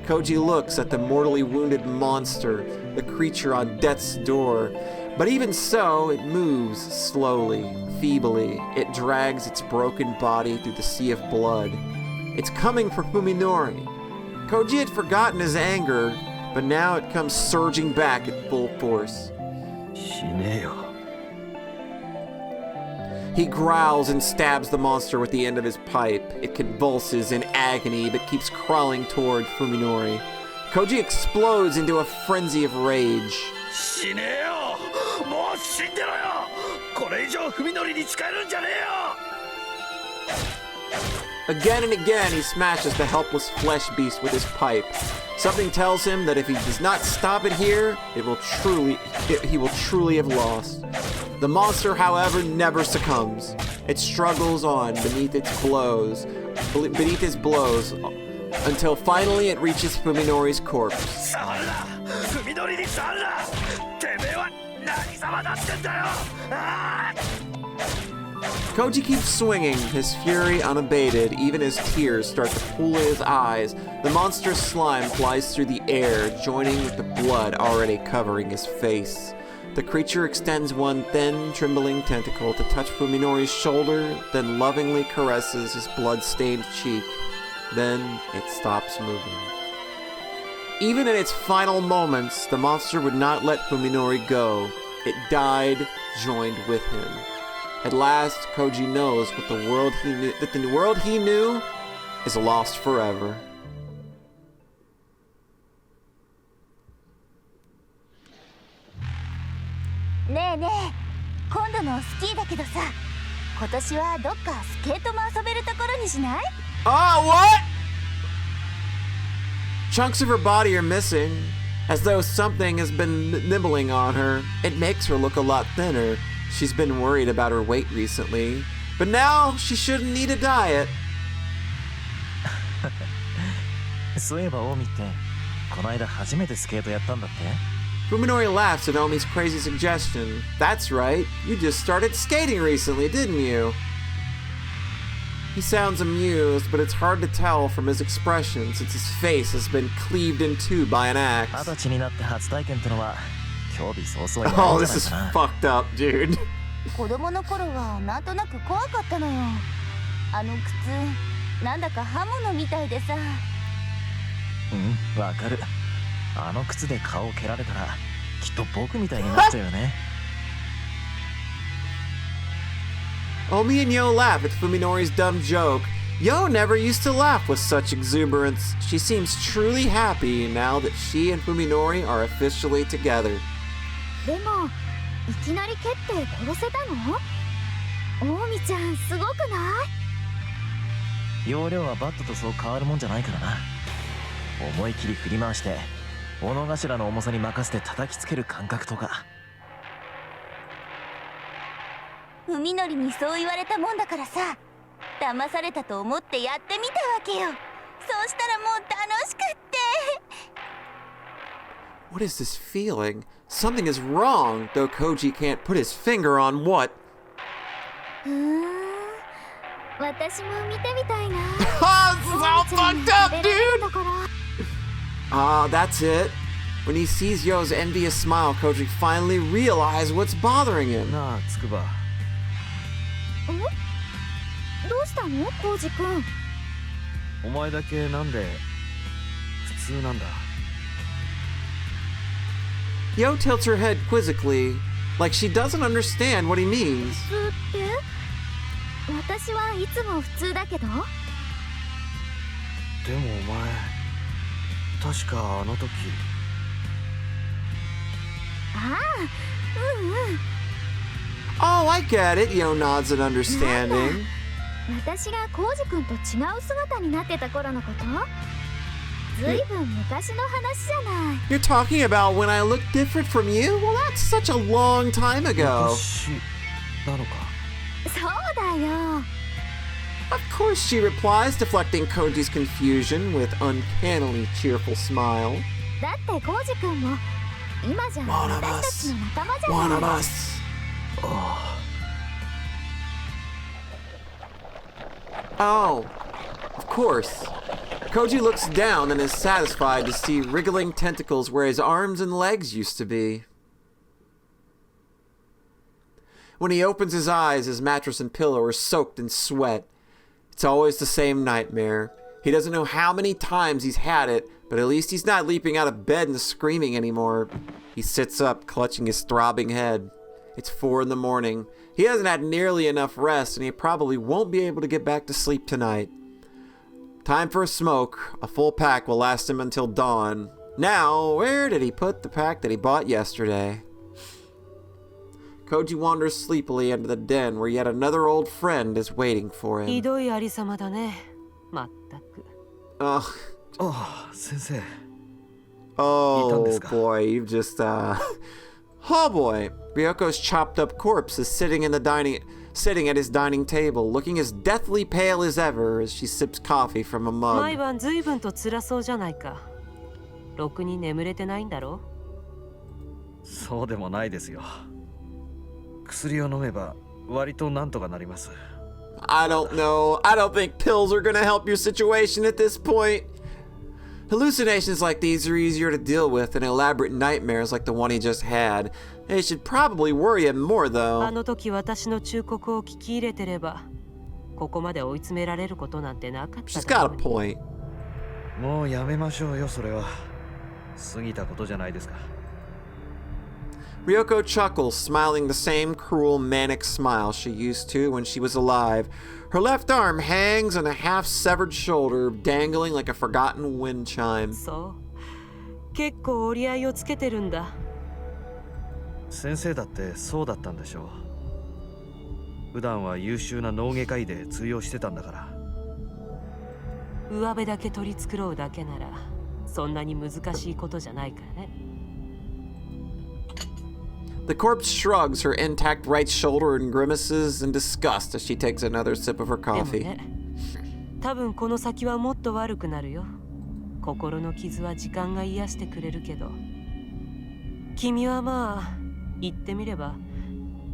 A: Koji looks at the mortally wounded monster, the creature on death's door, but even so, it moves slowly, feebly. It drags its broken body through the sea of blood. It's coming for Fuminori. Koji had forgotten his anger, but now it comes surging back at full force. He growls and stabs the monster with the end of his pipe. It convulses in agony, but keeps crawling toward Fuminori. Koji explodes into a frenzy of rage. Again and again, he smashes the helpless flesh beast with his pipe. Something tells him that if he does not stop it here, he will truly have lost. The monster, however, never succumbs. It struggles on beneath his blows, until finally it reaches Fuminori's corpse. Koji keeps swinging, his fury unabated, even as tears start to pool in his eyes. The monster's slime flies through the air, joining with the blood already covering his face. The creature extends one thin, trembling tentacle to touch Fuminori's shoulder, then lovingly caresses his blood-stained cheek. Then it stops moving. Even in its final moments, the monster would not let Fuminori go. It died, joined with him. At last, Koji knows that the world he knew is lost forever. Oh, what? Chunks of her body are missing, as though something has been nibbling on her. It makes her look a lot thinner. She's been worried about her weight recently, But now she shouldn't need a diet.
C: そういえばオミってこの間初めてスケートやったんだって？
A: Fuminori laughs at Omi's crazy suggestion. That's right, you just started skating recently, didn't you? He sounds amused, but it's hard to tell from his expression since his face has been cleaved in two by an axe.
C: 20歳になって初体験ってのは興味早々に
A: Oh,
C: なるん
A: this
C: じゃない
A: is
C: かな。
A: fucked up, dude.
E: 子供の頃はなんとなく怖かったのよ。あの靴なんだか刃物みたいでさ。
C: うん、わかる。あの靴で顔を蹴られたらきっと僕みたいになっちゃうよね。
A: Omi and Yo laugh at Fuminori's dumb joke. Yo never used to laugh with such exuberance. She seems truly happy now that she and Fuminori are officially together.
E: でもいきなり蹴って殺せたの？オウミちゃんすごくない？
C: 容量はバットとそう変わるもんじゃないからな。思い切り振り回して斧頭の重さに任せて叩きつける感覚とか。
E: 海のりにそう言われたもんだからさ、騙されたと思ってやってみたわけよ。そうしたらもう楽しくって。
A: What is this feeling? Something is wrong, though Koji can't put his finger on what.
E: 私も見てみたいな。
A: Oh, this is all fucked up,
E: 食べられる
A: dude!
E: ところ。
A: Ah, that's it. When he sees Yo's envious smile, Koji finally realizes what's bothering him.
C: なあ、つくば。
E: どうしたの、コウジ君？
C: お前だけなんで普通なんだ？
A: Yo tilts her head quizzically, like she doesn't understand what he means.
E: 普通って？私はいつも普通だけど。
C: でもお前確かあの時。
E: ああ、うんうん。
A: Oh, I get it, Yo nods in understanding.
E: 私がコウジ君と違う姿になってた頃のこと？ずいぶん昔の話じゃない。
A: You're talking about when I look different from you? Well, that's such a long time ago.
C: 昔なのか。
E: そうだよ。
A: Of course, she replies, deflecting Koji's confusion with uncannily cheerful smile.
E: だってコウジ君も今じゃ
A: One of
E: 私た
A: us.
E: ちの仲間じゃ
A: One
E: ない。
A: of us. Oh, of course. Koji looks down and is satisfied to see wriggling tentacles where his arms and legs used to be. When he opens his eyes, his mattress and pillow are soaked in sweat. It's always the same nightmare. He doesn't know how many times he's had it, but at least he's not leaping out of bed and screaming anymore. He sits up, clutching his throbbing head. It's 4 in the morning. He hasn't had nearly enough rest, and he probably won't be able to get back to sleep tonight. Time for a smoke. A full pack will last him until dawn. Now, where did he put the pack that he bought yesterday? Koji wanders sleepily into the den where yet another old friend is waiting for
B: ひ
A: him.
B: どいありさまだね。まったく。
A: Ugh.
C: ああ、先生。
A: Oh,
C: desu ka?
A: boy, you've just, Oh, boy. Ryoko's chopped up corpse is sitting at his dining table, looking as deathly pale as ever as she sips coffee from a
B: 毎
A: mug.
B: 晩ずいぶんと辛そうじゃないか。ろくに眠れてないんだろ？
C: そうでもないですよ。薬を飲めば割となんとかなります。
A: I don't know. I don't think pills are gonna help your situation at this point. Hallucinations like these are easier to deal with than elaborate nightmares like the one he just had. They should probably worry him more,
B: あ
A: though.
B: の時私の忠告を聞き入れてれば、ここまで追い詰められることなんてなかった
A: She's
B: だ
A: got
B: ろ
A: a
B: うに。
A: point.
C: もうやめましょうよ、それは。過ぎたことじゃないですか。
A: Ryoko chuckles, smiling the same cruel, manic smile she used to when she was alive. Her left arm hangs on a half-severed shoulder, dangling like a forgotten wind chime.
B: そう。結構折り合いをつけてるんだ。
C: 先生だってそうだったんでしょう。普段は優秀な脳外科医で通用してたんだから。
B: 上辺だけ取り繕うだけなら、そんなに難しいことじゃないからね。
A: The corpse shrugs her intact right shoulder and grimaces in disgust as she takes another sip of her
B: でも
A: coffee.
B: ね、多分この先はもっと悪くなるよ。心の傷は時間が癒してくれるけど、君はまあ言ってみれば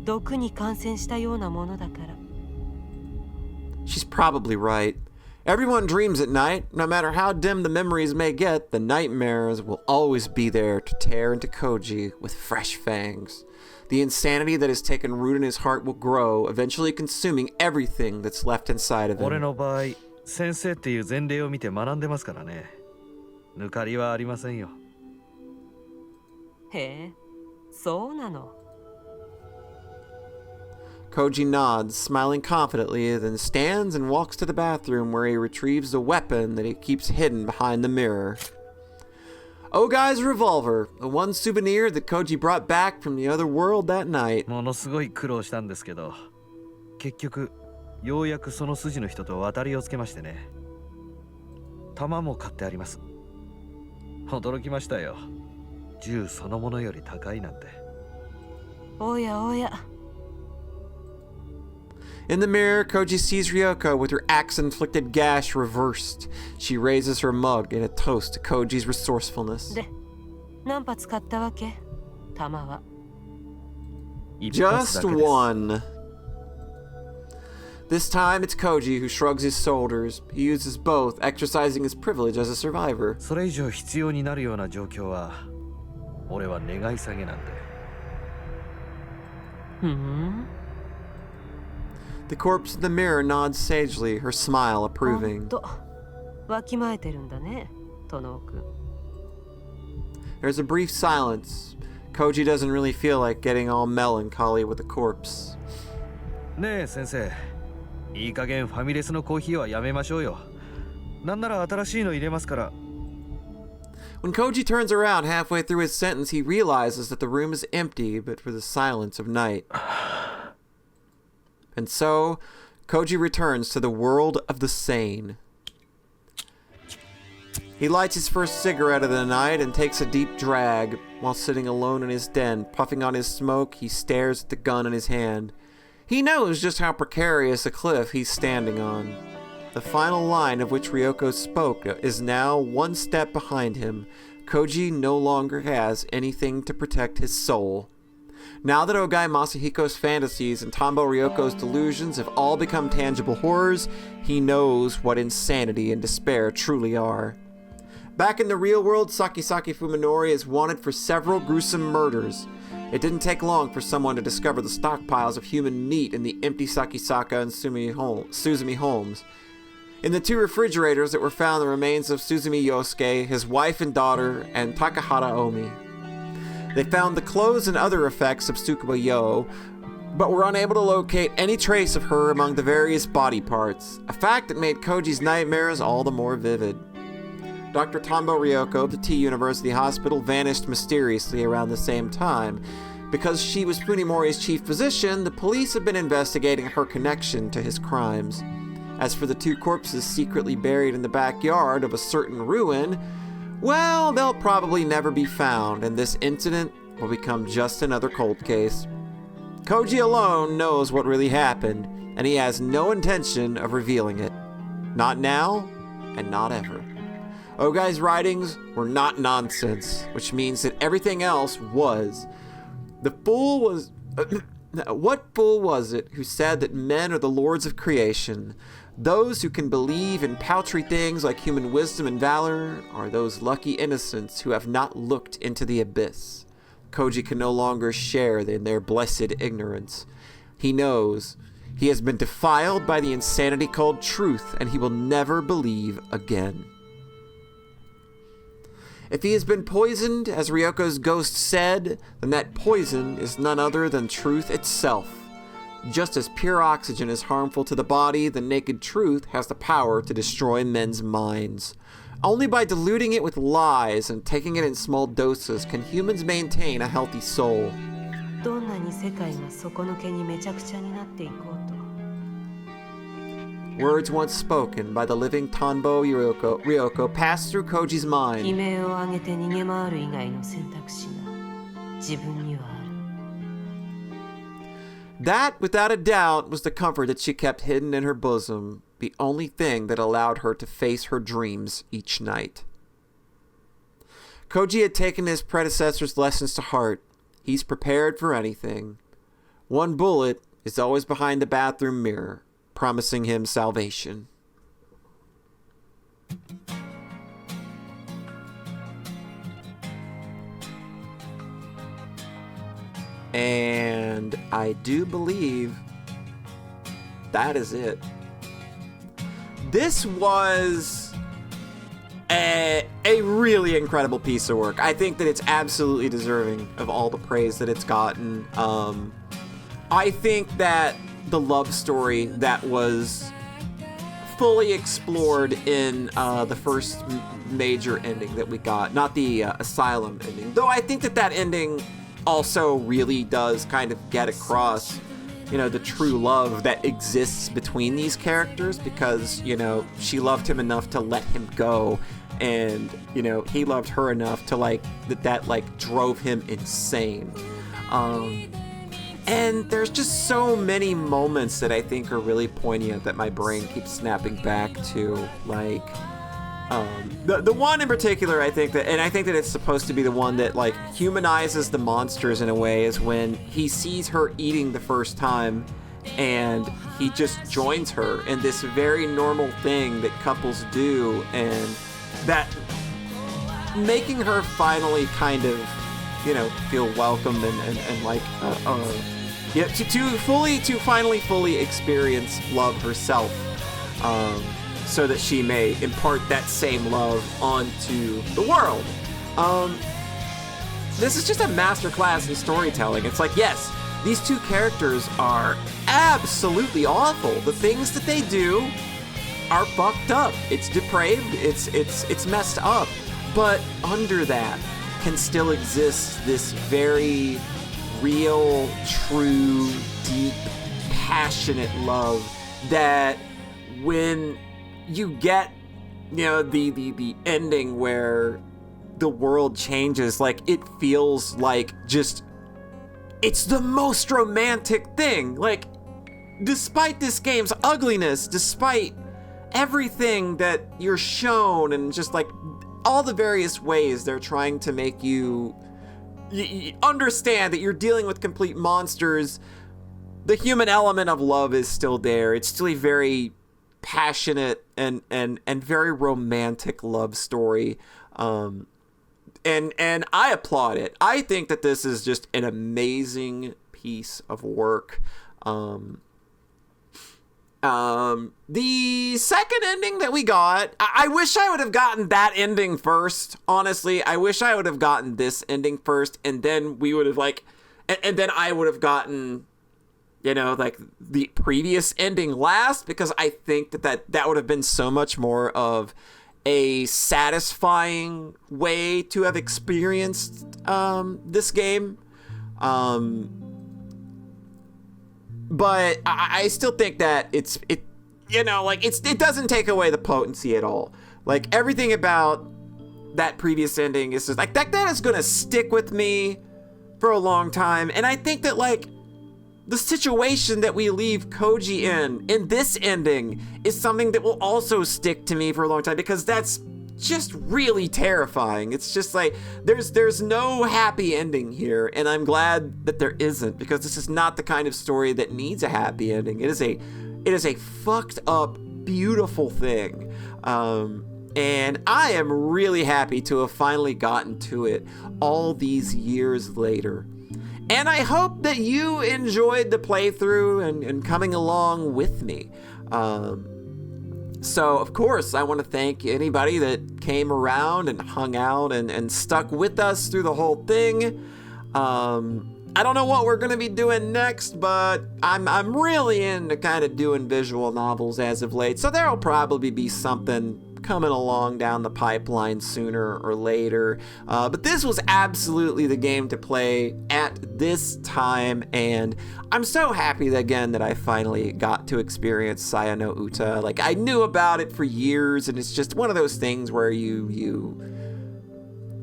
B: 毒に感染したようなものだから。
A: She's probably right. Everyone dreams at night. No matter how dim the memories may get, the nightmares will always be there to tear into Koji with fresh fangs. The insanity that has taken root in his heart will grow, eventually consuming everything that's left inside of
C: 俺
A: him.
C: の場合、先生っていう前例を見て学んでますからね。抜かりはありませんよ。
B: へえ、そうなの。
A: Koji nods, smiling confidently, then stands and walks to the bathroom where he retrieves the weapon that he keeps hidden behind the mirror. Ogai's revolver, the one souvenir that Koji brought back from the other world that night.
C: ものすごい苦労したんですけど、結局ようやくその筋の人と渡りをつけましてね。弾も買ってあります。驚きましたよ。銃そのものより高いなんて。
B: おやおや。
A: In the mirror, Koji sees Ryoko with her axe-inflicted gash reversed. She raises her mug in a toast to Koji's resourcefulness.
B: で、何発買ったわけ？弾は。
C: 一発だ
A: Just
C: けです。
A: one. This time, it's Koji who shrugs his shoulders. He uses both, exercising his privilege as a survivor.
C: それ以上必要になるような状況は、俺は願い下げなんで。
B: ふん。
A: The corpse in the mirror nods sagely, her smile
B: ほん
A: approving.
B: と、わきまえてるんだね、トノオ君。
A: There's a brief silence. Koji doesn't really feel like getting all melancholy with the corpse.
C: ねえ先生、いい加減ファミレスのコーヒーはやめましょうよ。なんなら新しいの入れますから。
A: When Koji turns around halfway through his sentence, he realizes that the room is empty but for the silence of night. And so, Koji returns to the world of the sane. He lights his first cigarette of the night and takes a deep drag. While sitting alone in his den, puffing on his smoke, he stares at the gun in his hand. He knows just how precarious a cliff he's standing on. The final line of which Ryoko spoke is now one step behind him. Koji no longer has anything to protect his soul. Now that Ogai Masahiko's fantasies and Tambo Ryoko's delusions have all become tangible horrors, he knows what insanity and despair truly are. Back in the real world, Sakisaki Fuminori is wanted for several gruesome murders. It didn't take long for someone to discover the stockpiles of human meat in the empty Sakisaka and Suzumi homes. In the two refrigerators that were found the remains of Suzumi Yosuke, his wife and daughter, and Takahata Omi. They found the clothes and other effects of Tsukuba Yo, but were unable to locate any trace of her among the various body parts, a fact that made Koji's nightmares all the more vivid. Dr. Tambo Ryoko of the T University Hospital vanished mysteriously around the same time. Because she was Funimori's chief physician, the police have been investigating her connection to his crimes. As for the two corpses secretly buried in the backyard of a certain ruin, well, they'll probably never be found, and this incident will become just another cold case. Koji alone knows what really happened, and he has no intention of revealing it. Not now, and not ever. Ogai's writings were not nonsense, which means that everything else was. The fool was... What fool was it who said that men are the lords of creation? Those who can believe in paltry things like human wisdom and valor are those lucky innocents who have not looked into the abyss. Koji can no longer share in their blessed ignorance. He knows he has been defiled by the insanity called truth, and he will never believe again. If he has been poisoned, as Ryoko's ghost said, then that poison is none other than truth itself. Just as pure oxygen is harmful to the body, the naked truth has the power to destroy men's minds. Only by diluting it with lies and taking it in small doses can humans maintain a healthy soul.
B: どんなに世界が底抜けにめちゃくちゃになっていこうと。
A: Words once spoken by the living Tanbo Ryoko passed through Koji's
B: 悲
A: mind.
B: 鳴を上げて逃げ回る以外の選択肢が自分にはある。
A: That, without a doubt, was the comfort that she kept hidden in her bosom, the only thing that allowed her to face her dreams each night. Koji had taken his predecessor's lessons to heart. He's prepared for anything. One bullet is always behind the bathroom mirror, promising him salvation. And I do believe that is it. This was a really incredible piece of work. I think that it's absolutely deserving of all the praise that it's gotten. I think that the love story that was fully explored in the first major ending that we got, not the Asylum ending, though I think that ending also really does kind of get across, the true love that exists between these characters, because, she loved him enough to let him go, and, he loved her enough to, that drove him insane. And there's just so many moments that I think are really poignant that my brain keeps snapping back to, the one in particular, I think that it's supposed to be the one that humanizes the monsters in a way, is when he sees her eating the first time and he just joins her in this very normal thing that couples do, and that making her finally kind of feel welcomed and to finally fully experience love herself, so that she may impart that same love onto the world. This is just a masterclass in storytelling. It's yes, these two characters are absolutely awful. The things that they do are fucked up. It's depraved. It's messed up. But under that can still exist this very real, true, deep, passionate love that when you get, the ending where the world changes, it feels it's the most romantic thing. Despite this game's ugliness, despite everything that you're shown, and just all the various ways they're trying to make you understand that you're dealing with complete monsters, the human element of love is still there. It's still a very passionate and very romantic love story, and I applaud it. I think that this is just an amazing piece of work. The second ending that we got, I wish I would have gotten that ending first. Honestly, I wish I would have gotten this ending first, and then we would have and then I would have gotten the previous ending last, because I think that would have been so much more of a satisfying way to have experienced this game. But I still think that it doesn't take away the potency at all. Everything about that previous ending is just that is gonna stick with me for a long time, and I think that the situation that we leave Koji in this ending is something that will also stick to me for a long time, because that's just really terrifying. It's just there's no happy ending here, and I'm glad that there isn't, because this is not the kind of story that needs a happy ending. It is a fucked up, beautiful thing. And I am really happy to have finally gotten to it all these years later. And I hope that you enjoyed the playthrough and coming along with me. So, of course, I want to thank anybody that came around and hung out and stuck with us through the whole thing. I don't know what we're going to be doing next, but I'm really into kind of doing visual novels as of late. So there'll probably be something coming along down the pipeline sooner or later, but this was absolutely the game to play at this time, and I'm so happy that, again, that I finally got to experience Saya no Uta. I knew about it for years, and it's just one of those things where you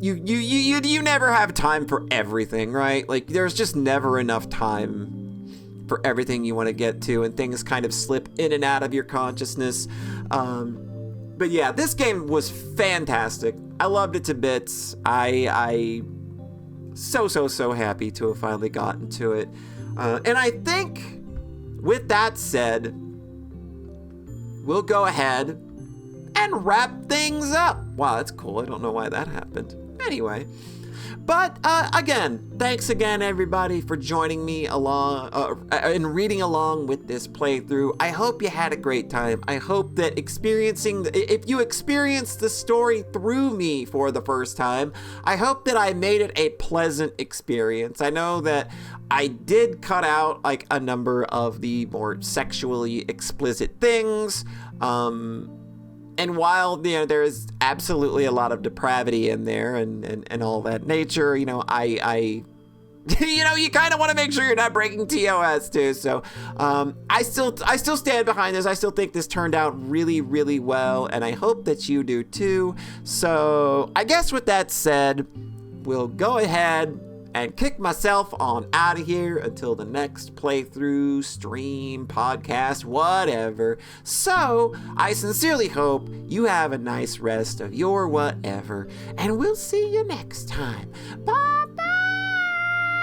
A: never have time for everything, right? There's just never enough time for everything you want to get to, and things kind of slip in and out of your consciousness. But yeah, this game was fantastic. I loved it to bits. I so happy to have finally gotten to it. And I think with that said, we'll go ahead and wrap things up. Wow, that's cool. I don't know why that happened. Anyway, but again, thanks again everybody for joining me along and reading along with this playthrough. I hope you had a great time. I hope that if you experienced the story through me for the first time, I hope that I made it a pleasant experience. I know that I did cut out like a number of the more sexually explicit things. And while, there is absolutely a lot of depravity in there and all that nature, I you kind of want to make sure you're not breaking TOS too. So I still stand behind this. I still think this turned out really, really well, and I hope that you do too. So I guess with that said, we'll go ahead and kick myself on out of here until the next playthrough, stream, podcast, whatever. So I sincerely hope you have a nice rest of your whatever, and we'll see you next time. Bye!